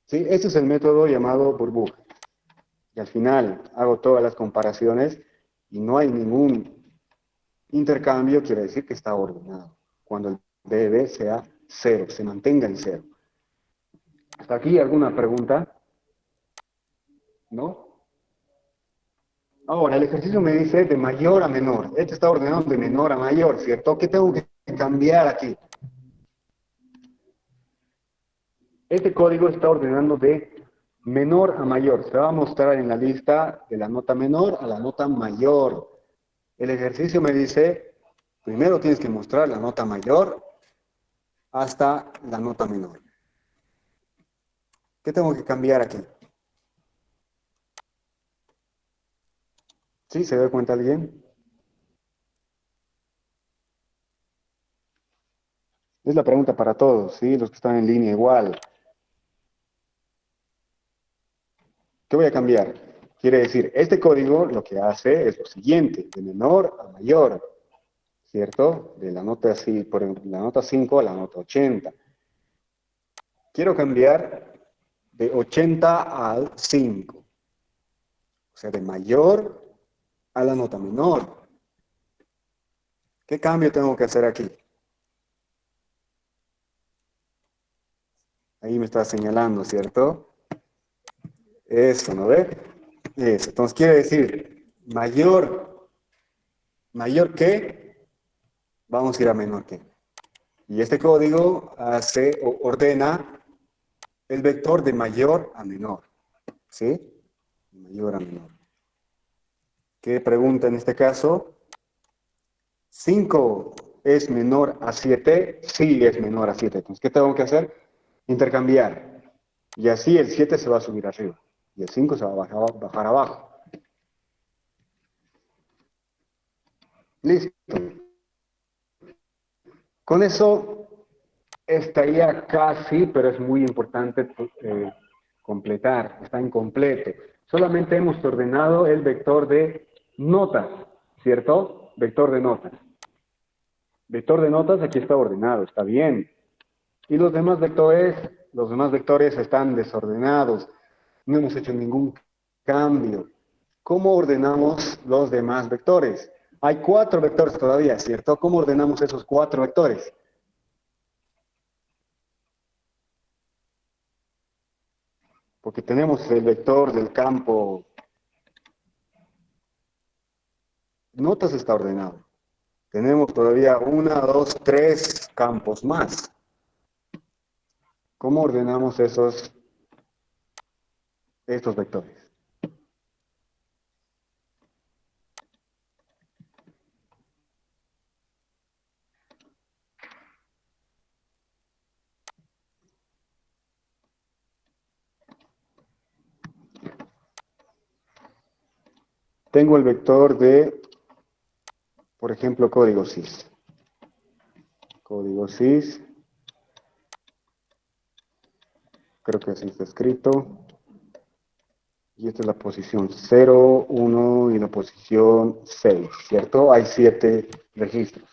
¿Sí? Este es el método llamado burbuja. Y al final hago todas las comparaciones y no hay ningún intercambio, quiere decir que está ordenado. Cuando el bb sea cero, se mantenga en cero. ¿Hasta aquí alguna pregunta? ¿No? Ahora, el ejercicio me dice de mayor a menor. Este está ordenado de menor a mayor, ¿cierto? ¿Qué tengo que cambiar aquí? Este código está ordenando de menor a mayor. Se va a mostrar en la lista de la nota menor a la nota mayor. El ejercicio me dice, primero tienes que mostrar la nota mayor hasta la nota menor. ¿Qué tengo que cambiar aquí? ¿Sí? ¿Se da cuenta alguien? Es la pregunta para todos, ¿sí? Los que están en línea igual. ¿Qué voy a cambiar? Quiere decir, este código lo que hace es lo siguiente, de menor a mayor, ¿cierto? De la nota, por la nota 5 a la nota 80. Quiero cambiar de 80 al 5, o sea, de mayor a la nota menor. ¿Qué cambio tengo que hacer aquí? Ahí me está señalando, ¿cierto? Eso, ¿no ve? Eso. Entonces quiere decir, mayor que, vamos a ir a menor que. Y este código ordena el vector de mayor a menor. ¿Sí? De mayor a menor. ¿Qué pregunta en este caso? ¿5 es menor a 7? Sí, es menor a 7. Entonces, ¿qué tengo que hacer? Intercambiar. Y así el 7 se va a subir arriba. Y el 5 se va a bajar abajo. Listo. Con eso estaría casi, pero es muy importante completar. Está incompleto. Solamente hemos ordenado el vector de notas, ¿cierto? Vector de notas. Vector de notas aquí está ordenado, está bien. Y los demás vectores están desordenados. No hemos hecho ningún cambio. ¿Cómo ordenamos los demás vectores? Hay 4 vectores todavía, ¿cierto? ¿Cómo ordenamos esos 4 vectores? porque tenemos el vector del campo notas está ordenado. Tenemos todavía una, dos, tres campos más. ¿Cómo ordenamos estos vectores? Tengo el vector de, por ejemplo, código sys. Código sys, creo que así está escrito. Y esta es la posición 0, 1 y la posición 6, ¿cierto? Hay 7 registros.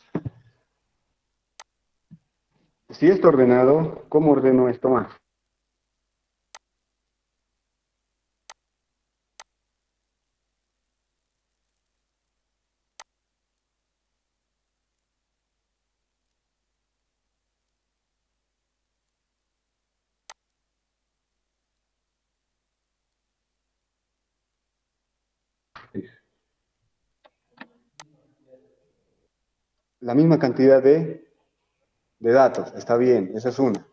Si está ordenado, ¿cómo ordeno esto más? La misma cantidad de datos, está bien, esa es una.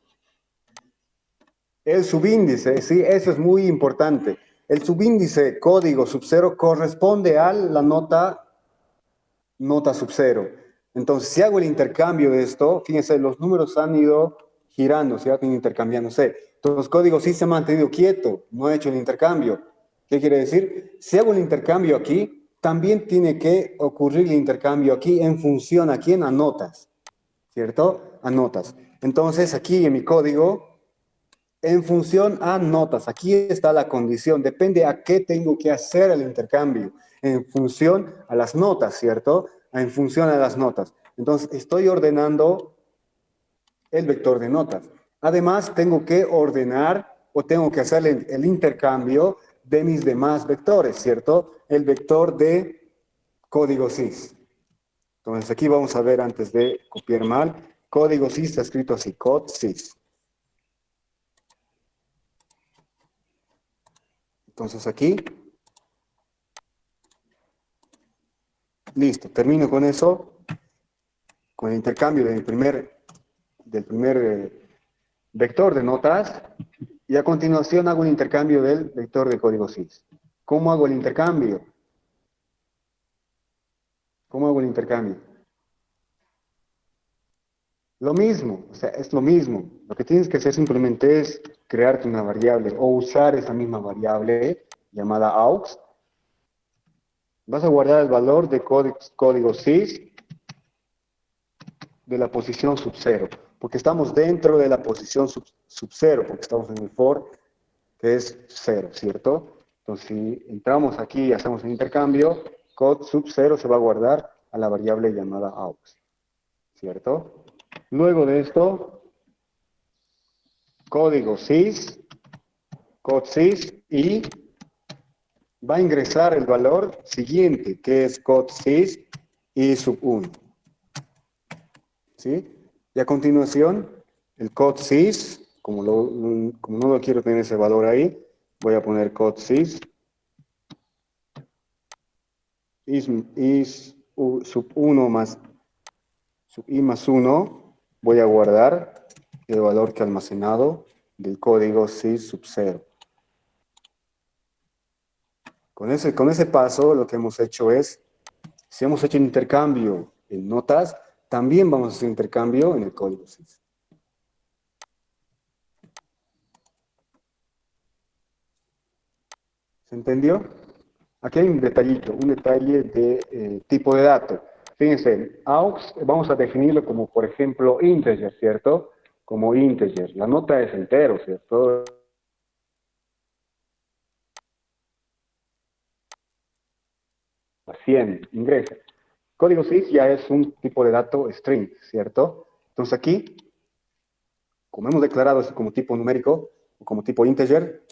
El subíndice, sí, eso es muy importante. El subíndice código sub 0 corresponde a la nota sub 0. Entonces, si hago el intercambio de esto, fíjense, los números han ido girando, se han ido intercambiándose. Entonces, código sí se ha mantenido quieto, no ha hecho el intercambio. ¿Qué quiere decir? Si hago el intercambio aquí, también tiene que ocurrir el intercambio aquí en función a quién, a notas, ¿cierto? A notas. Entonces, aquí en mi código en función a notas, aquí está la condición, depende a qué tengo que hacer el intercambio, en función a las notas, ¿cierto? En función a las notas. Entonces, estoy ordenando el vector de notas. Además, tengo que ordenar o tengo que hacer el intercambio de mis demás vectores, ¿cierto? El vector de código sys. Entonces, aquí vamos a ver antes de copiar mal, código sys está escrito así, code sys. Entonces, aquí listo, termino con eso, con el intercambio del primer vector de notas, y a continuación hago un intercambio del vector de código sys. ¿Cómo hago el intercambio? ¿Cómo hago el intercambio? Lo mismo, o sea, es lo mismo. Lo que tienes que hacer simplemente es crearte una variable o usar esa misma variable llamada aux. Vas a guardar el valor de código sys de la posición sub 0, porque estamos dentro de la posición sub 0, porque estamos en el for que es 0, ¿cierto? Entonces, si entramos aquí y hacemos un intercambio, code sub 0 se va a guardar a la variable llamada aux, ¿cierto? Luego de esto, código sys, code sys, y va a ingresar el valor siguiente, que es code sys y sub 1. ¿Sí? Y a continuación, el code sys, como no lo quiero tener ese valor ahí, voy a poner code sys sub 1 más sub i más 1, voy a guardar el valor que he almacenado del código sys sub 0. Con ese paso, lo que hemos hecho es, si hemos hecho intercambio en notas, también vamos a hacer intercambio en el código sys. ¿Se entendió? Aquí hay un detallito, un detalle de tipo de dato. Fíjense, aux vamos a definirlo como, por ejemplo, integer, ¿cierto? Como integer. La nota es entero, ¿cierto? A 100, ingresa. Código sys ya es un tipo de dato string, ¿cierto? Entonces aquí, como hemos declarado esto como tipo numérico o como tipo integer,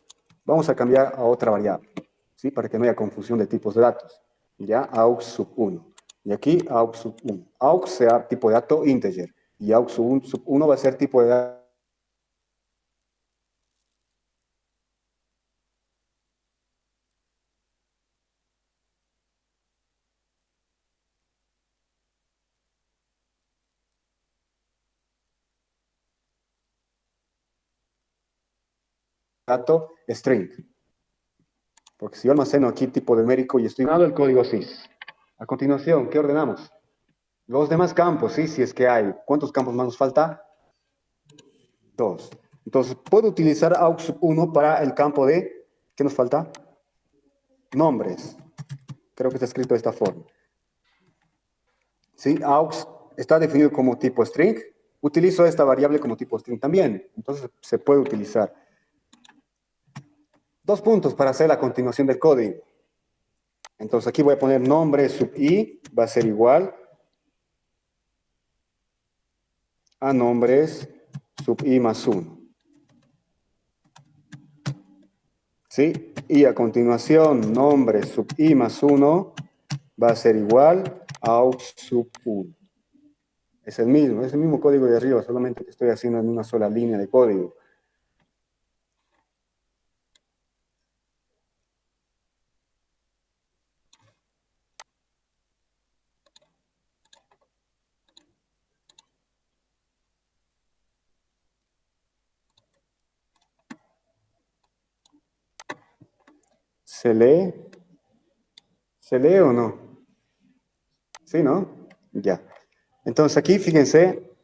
vamos a cambiar a otra variable, ¿sí? Para que no haya confusión de tipos de datos. Ya, aux sub 1. Y aquí aux sub 1. Aux sea tipo de dato integer. Y aux sub 1 va a ser tipo de dato dato string. Porque si yo almaceno aquí tipo numérico y estoy ordenando el código sys. A continuación, ¿qué ordenamos? Los demás campos, sí, si es que hay. ¿Cuántos campos más nos falta? Dos. Entonces, puedo utilizar aux1 para el campo de, ¿qué nos falta? Nombres. Creo que está escrito de esta forma. ¿Sí? Aux está definido como tipo string. Utilizo esta variable como tipo string también. Entonces, se puede utilizar. 2 puntos para hacer la continuación del código. Entonces, aquí voy a poner nombre sub i, va a ser igual a nombres sub i más 1. ¿Sí? Y a continuación, nombre sub i más 1 va a ser igual a aux sub 1. Es el mismo código de arriba, solamente que estoy haciendo en una sola línea de código. ¿Se lee? ¿Se lee o no? ¿Sí, no? Ya. Entonces aquí, fíjense,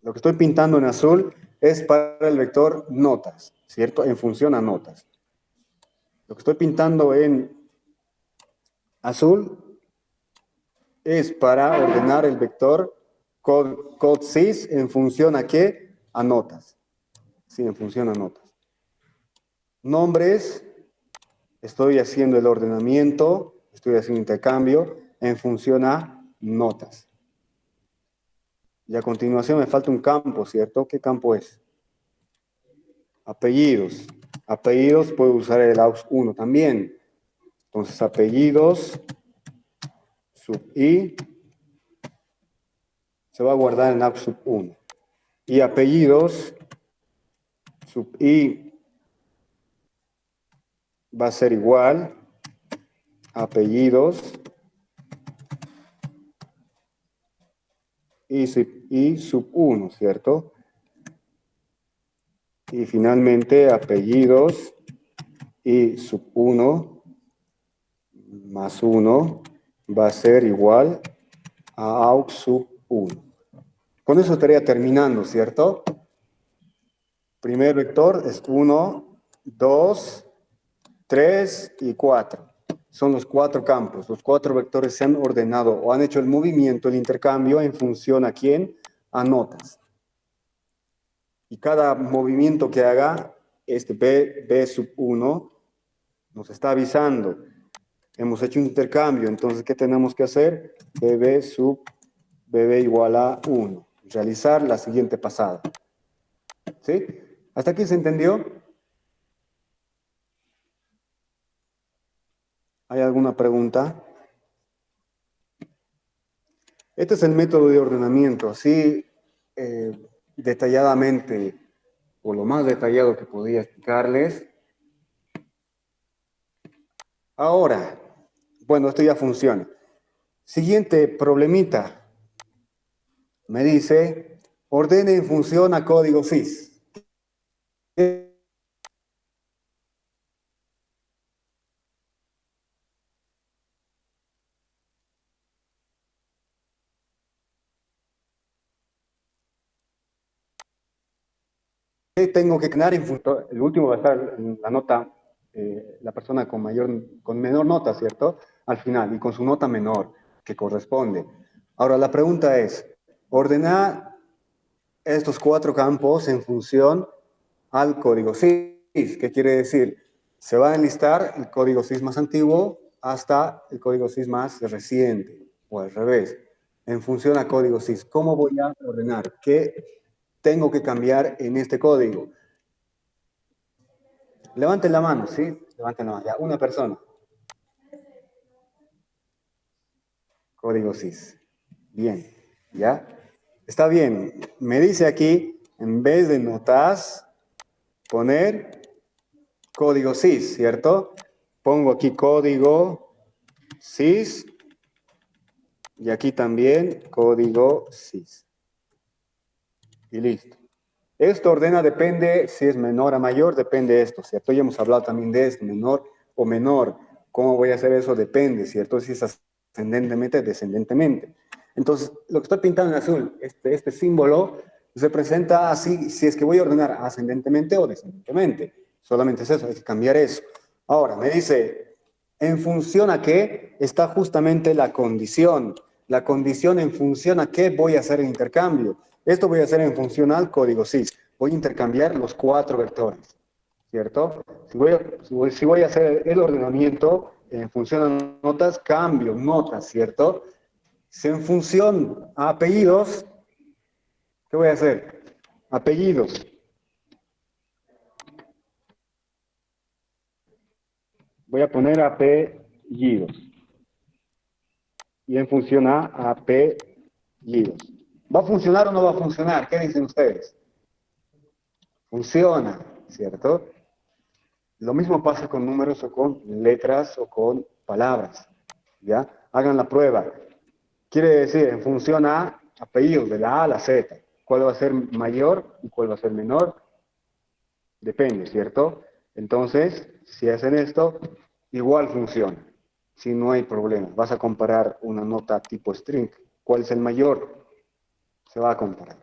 lo que estoy pintando en azul es para el vector notas, ¿cierto? En función a notas. Lo que estoy pintando en azul es para ordenar el vector code.sys en función a qué? A notas. Sí, en función a notas. Nombres, estoy haciendo el ordenamiento, estoy haciendo intercambio en función a notas. Y a continuación me falta un campo, ¿cierto? ¿Qué campo es? Apellidos. Apellidos puedo usar el aux1 también. Entonces, apellidos sub i se va a guardar en aux sub 1. Y apellidos sub i va a ser igual a apellidos y sub 1, ¿cierto? Y finalmente apellidos y sub 1 más 1 va a ser igual a aux sub 1. Con eso estaría terminando, ¿cierto? Primer vector es 1, 2, 3 y 4. Son los 4 campos. Los 4 vectores se han ordenado o han hecho el movimiento, el intercambio en función a quién? A notas. Y cada movimiento que haga, este B sub 1 nos está avisando. Hemos hecho un intercambio, entonces, ¿qué tenemos que hacer? BB igual a 1. Realizar la siguiente pasada. ¿Sí? ¿Hasta aquí se entendió? ¿Hay alguna pregunta? Este es el método de ordenamiento, así detalladamente, o lo más detallado que podía explicarles. Ahora, bueno, esto ya funciona. Siguiente problemita. Me dice, ordene en función a código sys. Tengo que ganar en función, el último va a estar en la nota, la persona con menor nota, ¿cierto? Al final, y con su nota menor que corresponde. Ahora, la pregunta es, ordenar estos 4 campos en función al código sys. ¿Qué quiere decir? Se va a enlistar el código sys más antiguo hasta el código sys más reciente, o al revés, en función a código sys. ¿Cómo voy a ordenar? ¿Qué tengo que cambiar en este código? Levanten la mano, ¿sí? Levanten la mano. Ya, una persona. Código sys. Bien, ¿ya? Está bien. Me dice aquí, en vez de notas, poner código sys, ¿cierto? Pongo aquí código sys y aquí también código sys. Y listo. Esto ordena, depende si es menor a mayor, depende de esto, ¿cierto? Ya hemos hablado también de esto, menor o menor. ¿Cómo voy a hacer eso? Depende, ¿cierto? Si es ascendentemente, descendentemente. Entonces, lo que estoy pintando en azul, este símbolo, se presenta así, si es que voy a ordenar ascendentemente o descendentemente. Solamente es eso, hay que cambiar eso. Ahora, me dice, ¿en función a qué? Está justamente la condición. La condición en función a qué voy a hacer el intercambio. Esto voy a hacer en función al código SIS. Voy a intercambiar los 4 vectores, ¿cierto? Si voy a hacer el ordenamiento en función a notas, cambio notas, ¿cierto? Si en función a apellidos, ¿qué voy a hacer? Apellidos. Voy a poner apellidos. Y en función a apellidos. ¿Va a funcionar o no va a funcionar? ¿Qué dicen ustedes? Funciona, ¿cierto? Lo mismo pasa con números o con letras o con palabras, ¿ya? Hagan la prueba. Quiere decir, en función a apellidos, de la A a la Z. ¿Cuál va a ser mayor y cuál va a ser menor? Depende, ¿cierto? Entonces, si hacen esto, igual funciona. Si no hay problema, vas a comparar una nota tipo string. ¿Cuál es el mayor? Se va a comparar.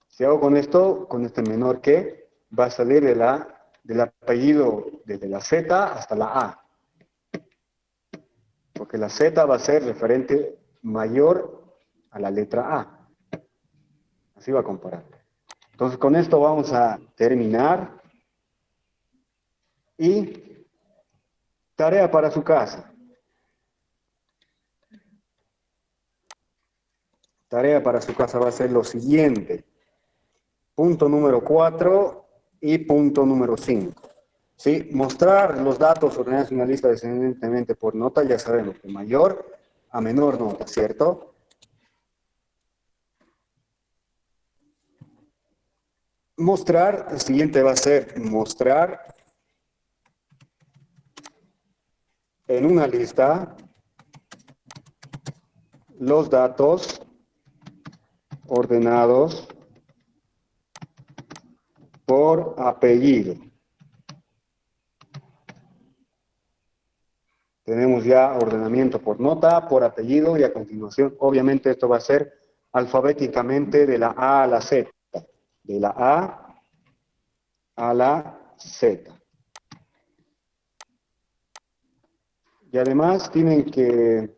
Si hago con esto, con este menor que, va a salir del apellido desde la Z hasta la A. Porque la Z va a ser referente mayor a la letra A. Así va a comparar. Entonces, con esto vamos a terminar. Y tarea para su casa. Tarea para su casa va a ser lo siguiente. Punto número 4 y punto número 5. ¿Sí? Mostrar los datos ordenados en una lista descendientemente por nota, ya sabemos, de mayor a menor nota, ¿cierto? Mostrar, el siguiente va a ser mostrar en una lista los datos ordenados por apellido. Tenemos ya ordenamiento por nota, por apellido y a continuación, obviamente esto va a ser alfabéticamente de la A a la Z. De la A a la Z. Y además tienen que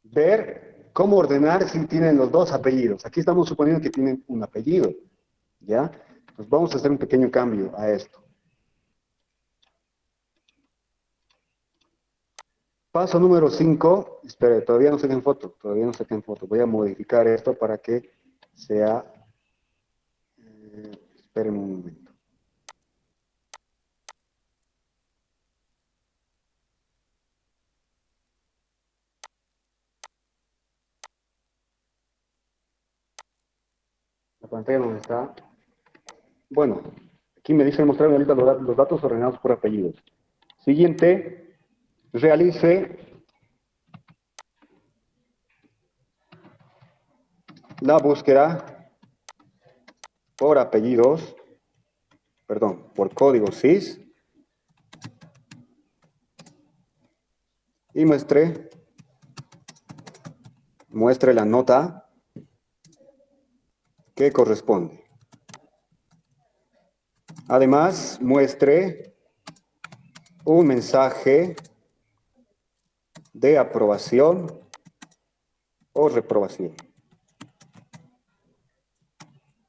ver cómo ordenar si tienen los dos apellidos. Aquí estamos suponiendo que tienen un apellido, ¿ya? Pues vamos a hacer un pequeño cambio a esto. Paso número 5, espere, todavía no saqué en foto, todavía no saqué en foto. Voy a modificar esto para que sea, esperen un momento. La pantalla donde está. Bueno, aquí me dice mostrar ahorita los datos ordenados por apellidos. Siguiente, realice la búsqueda por apellidos, perdón, por código SIS y muestre la nota que corresponde. Además, muestre un mensaje de aprobación o reprobación.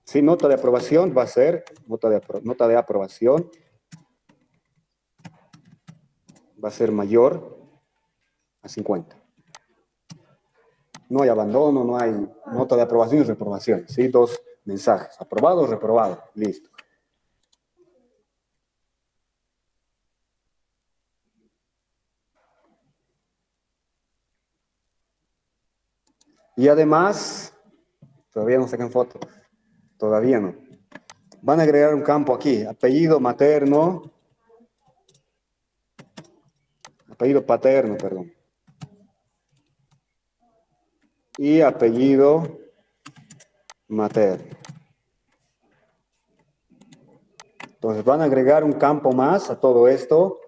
Si nota de aprobación va a ser, nota de aprobación va a ser mayor a 50. No hay abandono, no hay nota de aprobación y reprobación. ¿Sí? Dos mensajes, aprobado o reprobado. Listo. Y además, todavía no sacan foto, todavía no. Van a agregar un campo aquí, apellido paterno, perdón. Y apellido materno. Entonces van a agregar un campo más a todo esto.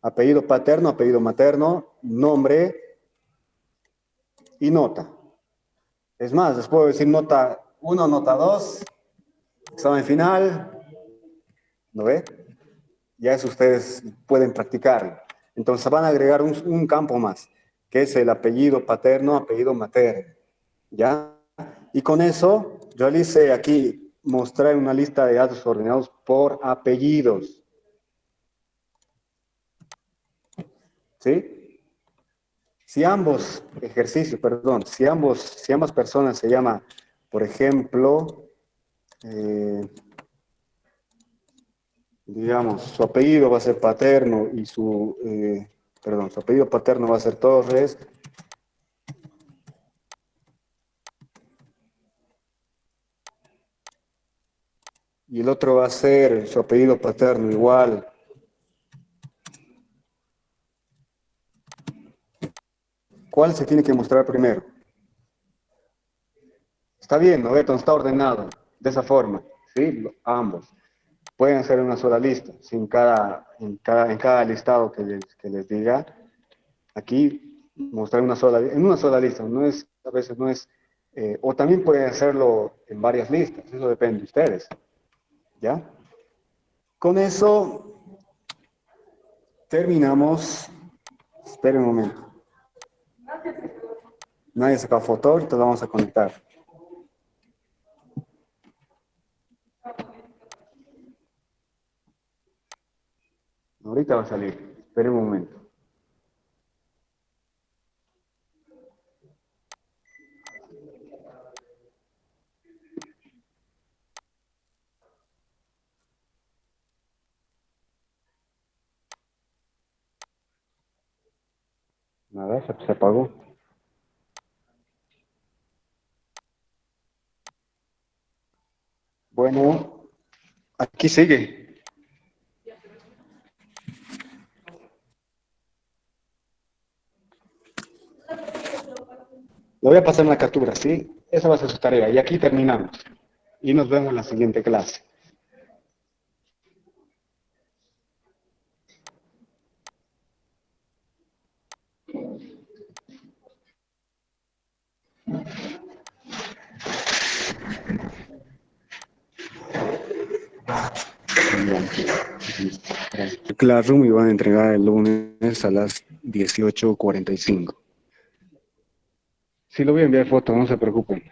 Apellido paterno, apellido materno, nombre y nota. Es más, les puedo decir nota 1, nota 2, examen final, ¿no ve? Ya eso ustedes pueden practicarlo. Entonces van a agregar un campo más, que es el apellido paterno, apellido materno, ¿ya? Y con eso realice aquí, mostrar una lista de datos ordenados por apellidos, ¿sí? Si ambos ejercicios, perdón, si ambas personas se llama, por ejemplo, digamos, su apellido va a ser paterno y perdón, su apellido paterno va a ser Torres y el otro va a ser su apellido paterno igual. ¿Cuál se tiene que mostrar primero? Está bien, ¿no? Entonces está ordenado de esa forma, ¿sí? Ambos. Pueden hacer una sola lista, sin en cada listado que les diga. Aquí mostrar en una sola lista, no es, a veces no es, o también pueden hacerlo en varias listas, eso depende de ustedes, ¿ya? Con eso terminamos. Esperen un momento. Nadie saca foto, ahorita lo vamos a conectar. Ahorita va a salir. Esperen un momento. Nada, se apagó. Bueno, aquí sigue. Le voy a pasar una captura, ¿sí? Esa va a ser su tarea. Y aquí terminamos. Y nos vemos en la siguiente clase. Classroom y van a entregar el lunes a las 18:45. Sí, lo voy a enviar foto, no se preocupen.